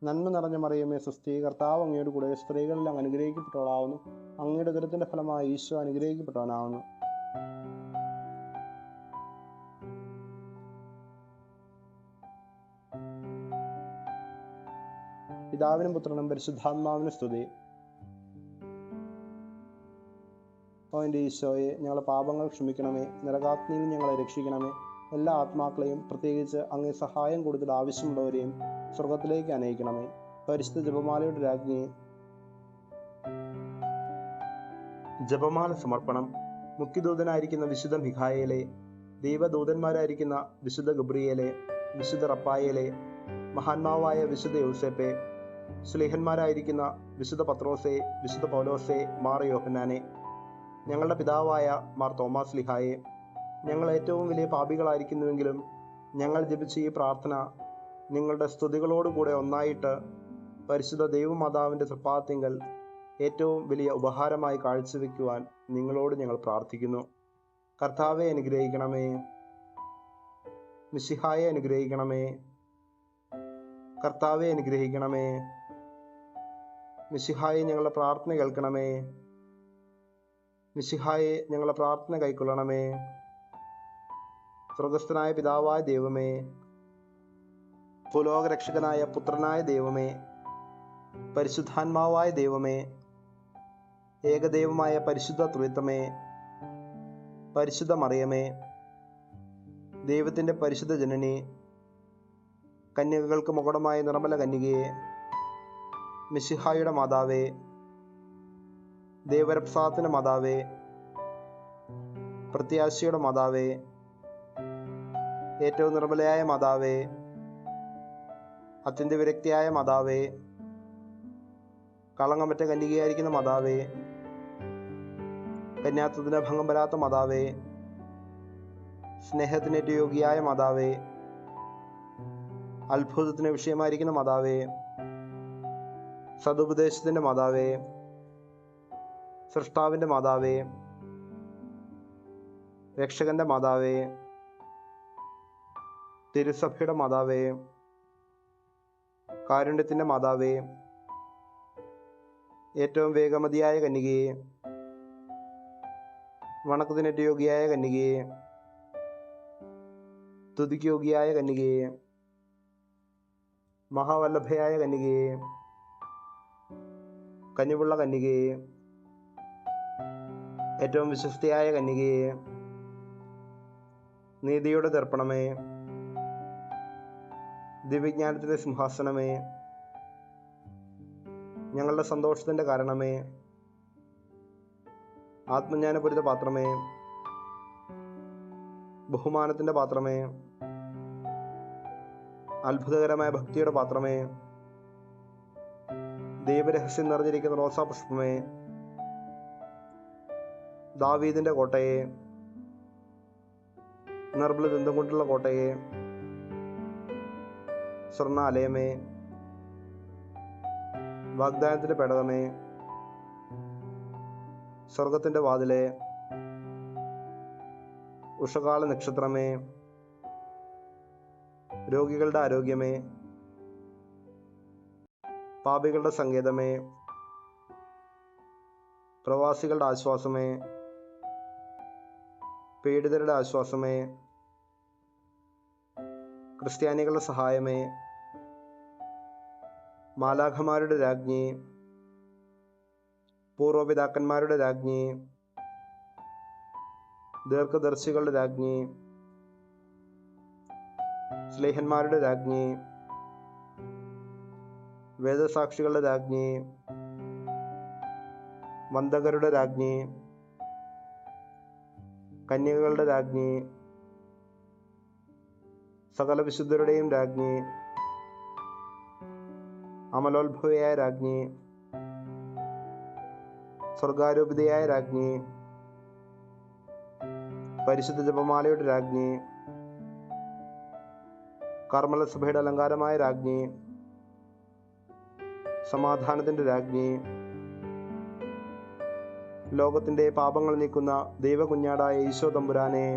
നന്മ നിറഞ്ഞ മറിയമേ സ്വസ്തി, കർത്താവ് അങ്ങയോട് കൂടെ സ്ത്രീകളിൽ അങ്ങ് അനുഗ്രഹിക്കപ്പെട്ടവളാവുന്നു. അങ്ങയുടെ ഉദരത്തിന്റെ ഫലമായി ഈശോ അനുഗ്രഹിക്കപ്പെട്ടവനാവുന്നു. പിതാവിനും പുത്രനും പരിശുദ്ധാത്മാവിനും സ്തുതി. ഓ എൻ്റെ ഈശോയെ, ഞങ്ങളുടെ പാപങ്ങൾ ക്ഷമിക്കണമേ. നരകാഗ്നിയിൽ ഞങ്ങളെ രക്ഷിക്കണമേ. എല്ലാ ആത്മാക്കളെയും, പ്രത്യേകിച്ച് അങ്ങേ സഹായം കൂടുതൽ ആവശ്യമുള്ളവരെയും സ്വർഗത്തിലേക്ക് അനയിക്കണമേ. പരിശുദ്ധ ജപമാലയുടെ രാജ്ഞിയെ. ജപമാല സമർപ്പണം. മുഖ്യദൂതനായിരിക്കുന്ന വിശുദ്ധ മിഖായേലെ, ദൈവദൂതന്മാരായിരിക്കുന്ന വിശുദ്ധ ഗബ്രിയേലെ, വിശുദ്ധ റപ്പായേലെ, മഹാന്മാവായ വിശുദ്ധ യൗസേപ്പെ, ശ്ലീഹന്മാരായിരിക്കുന്ന വിശുദ്ധ പത്രോസെ, വിശുദ്ധ പൗലോസെ, മാർ യോഹന്നാനെ, ഞങ്ങളുടെ പിതാവായ മാർ തോമാസ് ലിഹായെ, ഞങ്ങൾ ഏറ്റവും വലിയ പാപികളായിരിക്കുന്നുവെങ്കിലും ഞങ്ങൾ ജപിച്ച ഈ പ്രാർത്ഥന നിങ്ങളുടെ സ്തുതികളോടുകൂടെ ഒന്നായിട്ട് പരിശുദ്ധ ദൈവമാതാവിൻ്റെ തൃപ്പാദത്തിങ്കൽ ഏറ്റവും വലിയ ഉപഹാരമായി കാഴ്ചവെക്കുവാൻ നിങ്ങളോട് ഞങ്ങൾ പ്രാർത്ഥിക്കുന്നു. കർത്താവെ അനുഗ്രഹിക്കണമേ. മിശിഹായെ അനുഗ്രഹിക്കണമേ. കർത്താവെ അനുഗ്രഹിക്കണമേ. മിശിഹായെ ഞങ്ങളുടെ പ്രാർത്ഥന കേൾക്കണമേ. മിശിഹായെ ഞങ്ങളുടെ പ്രാർത്ഥന കൈക്കൊള്ളണമേ. സ്വർഗസ്ഥനായ പിതാവായ ദൈവമേ, ഭൂലോകരക്ഷകനായ പുത്രനായ ദൈവമേ, പരിശുദ്ധാത്മാവായ ദൈവമേ, ഏകദൈവമായ പരിശുദ്ധ ത്രിത്വമേ, പരിശുദ്ധ മറിയമേ, ദൈവത്തിൻ്റെ പരിശുദ്ധ ജനനി, കന്യകകൾക്ക് മുകുടമായ നിർമ്മല കന്യകയെ, മിശിഹായുടെ മാതാവേ, ദേവരപ്രസാദത്തിൻ്റെ മാതാവേ, പ്രത്യാശയുടെ മാതാവേ, ഏറ്റവും നിർമ്മലയായ മാതാവേ, അത്യന്ത വിരക്തിയായ മാതാവേ, കളങ്കമറ്റ കന്യകയായിരിക്കുന്ന മാതാവേ, കന്യാത്വത്തിന് ഭംഗം വരാത്ത മാതാവേ, സ്നേഹത്തിനേറ്റ യോഗിയായ മാതാവേ, അത്ഭുതത്തിന് വിഷയമായിരിക്കുന്ന മാതാവേ, സതുപദേശത്തിൻ്റെ മാതാവേ, സൃഷ്ടാവിൻ്റെ മാതാവേ, രക്ഷകന്റെ മാതാവേ, തിരുസഭയുടെ മാതാവേ, കാരുണ്യത്തിൻ്റെ മാതാവേ, ഏറ്റവും വേഗമതിയായ കന്യകയെ, വണക്കത്തിനേറ്റ യോഗിയായ കന്യകയെ, തുതിക്ക് യോഗിയായ കന്യകയെ, മഹാവല്ലഭയായ കന്യകയെ, കനിവുള്ള കന്യകയെ, ഏറ്റവും വിശ്വസ്തയായ കന്യകയെ, നീതിയുടെ ദർപ്പണമേ, ദിവ്യജ്ഞാനത്തിൻ്റെ സിംഹാസനമേ, ഞങ്ങളുടെ സന്തോഷത്തിൻ്റെ കാരണമേ, ആത്മജ്ഞാനപൂരിത പാത്രമേ, ബഹുമാനത്തിൻ്റെ പാത്രമേ, അത്ഭുതകരമായ ഭക്തിയുടെ പാത്രമേ, ദൈവരഹസ്യം നിറഞ്ഞിരിക്കുന്ന റോസാപുഷ്പമേ, ദാവീദിൻ്റെ കോട്ടയെ, നിർമ്മല ദന്തം കൊണ്ടുള്ള കോട്ടയെ, സ്വർണ്ണാലയമേ, വാഗ്ദാനത്തിന്റെ പേടകമേ, സ്വർഗത്തിന്റെ വാതിലെ, ഉഷകാല നക്ഷത്രമേ, രോഗികളുടെ ആരോഗ്യമേ, പാപികളുടെ സങ്കേതമേ, പ്രവാസികളുടെ ആശ്വാസമേ, പീഡിതരുടെ ആശ്വാസമേ, ക്രിസ്ത്യാനികളുടെ സഹായമേ, മാലാഖമാരുടെ രാജ്ഞി, പൂർവപിതാക്കന്മാരുടെ രാജ്ഞി, ദീർഘദർശികളുടെ രാജ്ഞി, സ്ലേഹന്മാരുടെ രാജ്ഞി, വേദസാക്ഷികളുടെ രാജ്ഞി, വന്ദകരുടെ രാജ്ഞി, കന്യകകളുടെ രാജ്ഞി, സകല വിശുദ്ധരുടെയും രാജ്ഞി, അമലോത്ഭവയായ രാജ്ഞി, സ്വർഗാരോപിതയായ രാജ്ഞി, പരിശുദ്ധ ജപമാലയുടെ രാജ്ഞി, കർമ്മല സഭയുടെ അലങ്കാരമായ രാജ്ഞി, സമാധാനത്തിന്റെ രാജ്ഞി, ലോകത്തിന്റെ പാപങ്ങൾ നീക്കുന്ന ദൈവകുഞ്ഞാടായ ഈശോ തമ്പുരാനെ,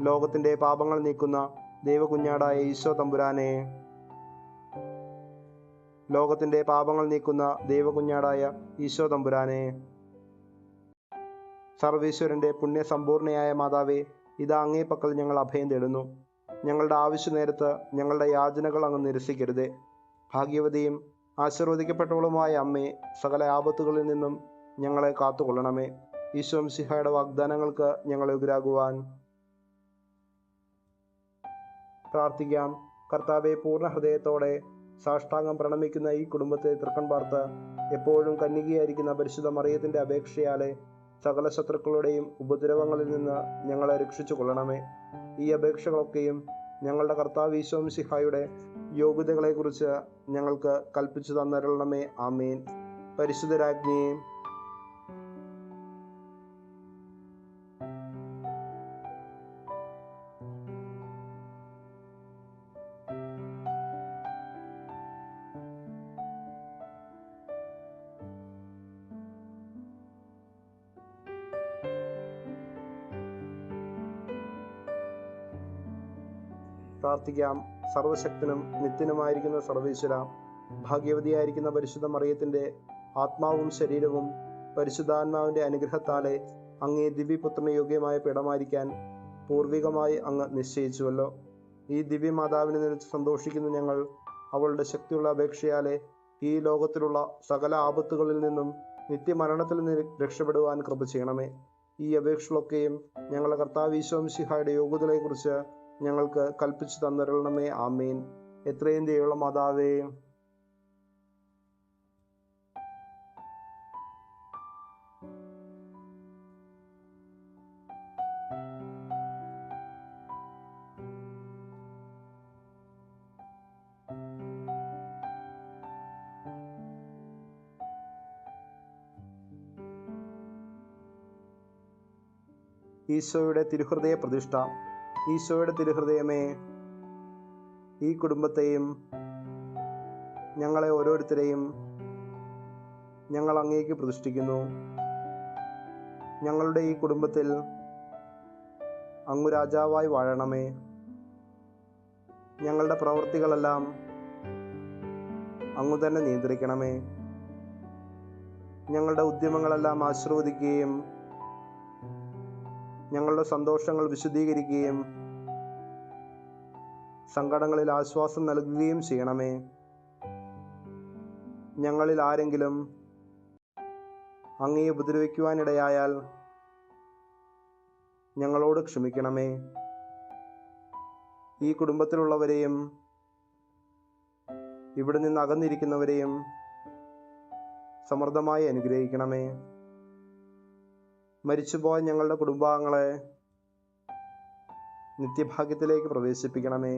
ലോകത്തിന്റെ പാപങ്ങൾ നീക്കുന്ന ദൈവകുഞ്ഞാടായ ഈശോ തമ്പുരാനെ, ലോകത്തിന്റെ പാപങ്ങൾ നീക്കുന്ന ദൈവകുഞ്ഞാടായ ഈശോ തമ്പുരാനെ, സർവീശ്വരന്റെ പുണ്യസമ്പൂർണയായ മാതാവേ, ഇതാ അങ്ങേ പക്കൽ ഞങ്ങൾ അഭയം തേടുന്നു. ഞങ്ങളുടെ ആവശ്യ നേരത്ത് ഞങ്ങളുടെ യാചനകൾ അങ്ങ് നിരസിക്കരുതേ. ഭാഗ്യവതിയും ആശീർവദിക്കപ്പെട്ടവളുമായ അമ്മേ, സകല ആപത്തുകളിൽ നിന്നും ഞങ്ങളെ കാത്തുകൊള്ളണമേ. ഈശോ മിശിഹായുടെ വാഗ്ദാനങ്ങൾക്ക് ഞങ്ങളെ എതിരാകുവാൻ പ്രാർത്ഥിക്കാം. കർത്താവെ, പൂർണ്ണ ഹൃദയത്തോടെ സാഷ്ടാംഗം പ്രണമിക്കുന്ന ഈ കുടുംബത്തെ തൃക്കൺ പാർത്ത് എപ്പോഴും കന്യകയായിരിക്കുന്ന പരിശുദ്ധ മറിയത്തിന്റെ അപേക്ഷയാലെ സകല ശത്രുക്കളുടെയും ഉപദ്രവങ്ങളിൽ നിന്ന് ഞങ്ങളെ രക്ഷിച്ചു കൊള്ളണമേ. ഈ അപേക്ഷകളൊക്കെയും ഞങ്ങളുടെ കർത്താവ് ഈശോ മിശിഹായുടെ യോഗ്യതകളെക്കുറിച്ച് ഞങ്ങൾക്ക് കൽപ്പിച്ചു തന്നരുളണമേ. ആമേൻ. പരിശുദ്ധ രാജ്ഞി, പ്രാർത്ഥിക്കാം. സർവശക്തനും നിത്യനുമായിരിക്കുന്ന സർവേശ്വര, ഭാഗ്യവതിയായിരിക്കുന്ന പരിശുദ്ധ മറിയത്തിന്റെ ആത്മാവും ശരീരവും പരിശുദ്ധാത്മാവിന്റെ അനുഗ്രഹത്താലെ അങ്ങേ ദിവ്യപുത്രന് യോഗ്യമായ പീഠമായിരിക്കാൻ പൂർവികമായി അങ്ങ് നിശ്ചയിച്ചുവല്ലോ. ഈ ദിവ്യമാതാവിനെ നിലച്ച് സന്തോഷിക്കുന്ന ഞങ്ങൾ അവളുടെ ശക്തിയുള്ള അപേക്ഷയാലെ ഈ ലോകത്തിലുള്ള സകല ആപത്തുകളിൽ നിന്നും നിത്യമരണത്തിൽ നിന്ന് രക്ഷപ്പെടുവാൻ കൃപ ചെയ്യണമേ. ഈ അപേക്ഷകളൊക്കെയും ഞങ്ങളുടെ കർത്താവ് ഈശോ മിശിഹായുടെ യോഗ്യതകളെക്കുറിച്ച് ഞങ്ങൾക്ക് കൽപ്പിച്ചു തന്നരുളണമേ. ആമേൻ. എത്രയും ദയുള്ള മാതാവേ, ഈശോയുടെ തിരുഹൃദയ പ്രതിഷ്ഠ. ഈശോയുടെ തിരുഹൃദയമേ, ഈ കുടുംബത്തെയും ഞങ്ങളെ ഓരോരുത്തരെയും ഞങ്ങൾ അങ്ങേക്ക് പ്രതിഷ്ഠിക്കുന്നു. ഞങ്ങളുടെ ഈ കുടുംബത്തിൽ അങ്ങു രാജാവായി വാഴണമേ. ഞങ്ങളുടെ പ്രവൃത്തികളെല്ലാം അങ്ങു തന്നെ നിയന്ത്രിക്കണമേ. ഞങ്ങളുടെ ഉദ്യമങ്ങളെല്ലാം ആശീർവദിക്കുകയും ഞങ്ങളുടെ സന്തോഷങ്ങൾ വിശദീകരിക്കുകയും സങ്കടങ്ങളിൽ ആശ്വാസം നൽകുകയും ചെയ്യണമേ. ഞങ്ങളിൽ ആരെങ്കിലും അങ്ങയെ ഉപദ്രവിക്കുവാനിടയായാൽ ഞങ്ങളോട് ക്ഷമിക്കണമേ. ഈ കുടുംബത്തിലുള്ളവരെയും ഇവിടെ നിന്ന് അകന്നിരിക്കുന്നവരെയും സമൃദ്ധമായി അനുഗ്രഹിക്കണമേ. മരിച്ചുപോയ ഞങ്ങളുടെ കുടുംബാംഗങ്ങളെ നിത്യഭാഗ്യത്തിലേക്ക് പ്രവേശിപ്പിക്കണമേ.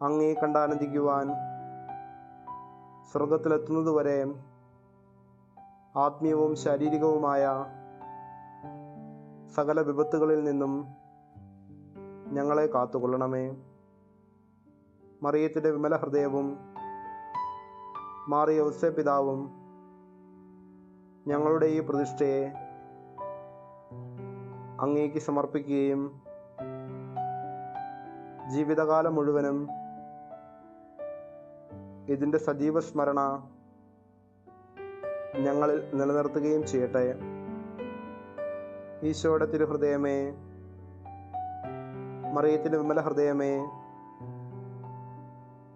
അങ്ങേ കണ്ടാനന്ദിക്കുവാൻ സ്വർഗത്തിലെത്തുന്നതുവരെ ആത്മീയവും ശാരീരികവുമായ സകല വിപത്തുകളിൽ നിന്നും ഞങ്ങളെ കാത്തുകൊള്ളണമേ. മറിയത്തിൻ്റെ വിമല ഹൃദയവും മാറിയ ഔസേപ്പ് പിതാവും ഞങ്ങളുടെ ഈ പ്രതിഷ്ഠയെ അങ്ങേക്ക് സമർപ്പിക്കുകയും ജീവിതകാലം മുഴുവനും ഇതിൻ്റെ സജീവ സ്മരണ ഞങ്ങളിൽ നിലനിർത്തുകയും ചെയ്യട്ടെ. ഈശോയുടെ തിരുഹൃദയമേ, മറിയത്തിൻ്റെ വിമല ഹൃദയമേ,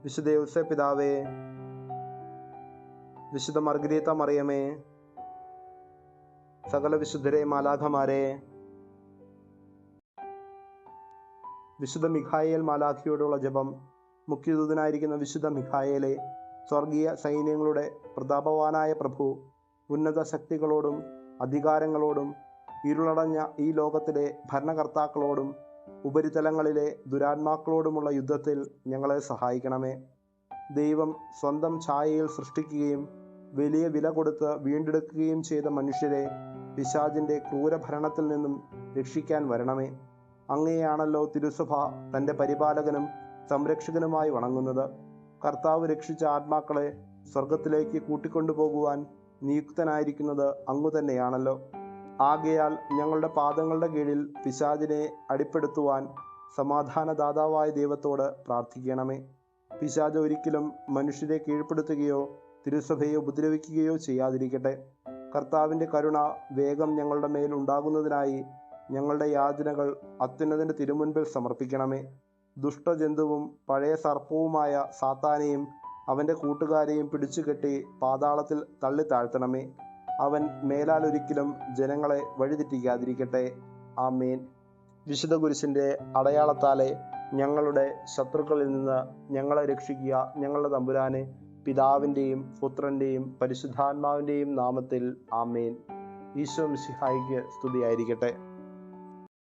വിശുദ്ധ ഔസേപ്പ് പിതാവേ, വിശുദ്ധ മർഗരീത്ത മറിയമേ, സകല വിശുദ്ധരെ മാലാഖമാരെ, വിശുദ്ധ മിഖായേൽ മാലാഖയോടുള്ള ജപം, മുഖ്യദൂതനായിരിക്കുന്ന വിശുദ്ധ മിഖായേലെ, സ്വർഗീയ സൈന്യങ്ങളുടെ പ്രതാപവാനായ പ്രഭു, ഉന്നത ശക്തികളോടും അധികാരങ്ങളോടും ഇരുളടഞ്ഞ ഈ ലോകത്തിലെ ഭരണകർത്താക്കളോടും ഉപരിതലങ്ങളിലെ ദുരാത്മാക്കളോടുമുള്ള യുദ്ധത്തിൽ ഞങ്ങളെ സഹായിക്കണമേ. ദൈവം സ്വന്തം ഛായയിൽ സൃഷ്ടിക്കുകയും വലിയ വില കൊടുത്ത് വീണ്ടെടുക്കുകയും ചെയ്ത മനുഷ്യരെ പിശാചിൻ്റെ ക്രൂരഭരണത്തിൽ നിന്നും രക്ഷിക്കാൻ വരണമേ. അങ്ങയെയാണല്ലോ തിരുസഭ തൻ്റെ പരിപാലകനും സംരക്ഷകനുമായി വണങ്ങുന്നത്. കർത്താവ് രക്ഷിച്ച ആത്മാക്കളെ സ്വർഗത്തിലേക്ക് കൂട്ടിക്കൊണ്ടുപോകുവാൻ നിയുക്തനായിരിക്കുന്നത് അങ്ങു തന്നെയാണല്ലോ. ആകയാൽ ഞങ്ങളുടെ പാദങ്ങളുടെ കീഴിൽ പിശാചിനെ അടിപ്പെടുത്തുവാൻ സമാധാനദാതാവായ ദൈവത്തോട് പ്രാർത്ഥിക്കണമേ. പിശാച് ഒരിക്കലും മനുഷ്യരെ കീഴ്പ്പെടുത്തുകയോ തിരുസഭയെ ഉപദ്രവിക്കുകയോ ചെയ്യാതിരിക്കട്ടെ. കർത്താവിൻ്റെ കരുണ വേഗം ഞങ്ങളുടെ മേൽ ഉണ്ടാകുന്നതിനായി ഞങ്ങളുടെ യാചനകൾ അത്യുന്നതൻ്റെ തിരുമുൻപിൽ സമർപ്പിക്കണമേ. ദുഷ്ടജന്തുവും പഴയ സർപ്പവുമായ സാത്താനെയും അവൻ്റെ കൂട്ടുകാരെയും പിടിച്ചുകെട്ടി പാതാളത്തിൽ തള്ളിത്താഴ്ത്തണമേ. അവൻ മേലാൽ ഒരിക്കലും ജനങ്ങളെ വഴിതെറ്റിക്കാതിരിക്കട്ടെ. ആമേൻ. വിശുദ്ധ കുരിശിൻ്റെ അടയാളത്താലെ ഞങ്ങളുടെ ശത്രുക്കളിൽ നിന്ന് ഞങ്ങളെ രക്ഷിക്കുക ഞങ്ങളുടെ തമ്പുരാനെ. പിതാവിൻ്റെയും പുത്രൻ്റെയും പരിശുദ്ധാത്മാവിൻ്റെയും നാമത്തിൽ ആമേൻ. ഈശോ മിശിഹായിക്ക് സ്തുതിയായിരിക്കട്ടെ.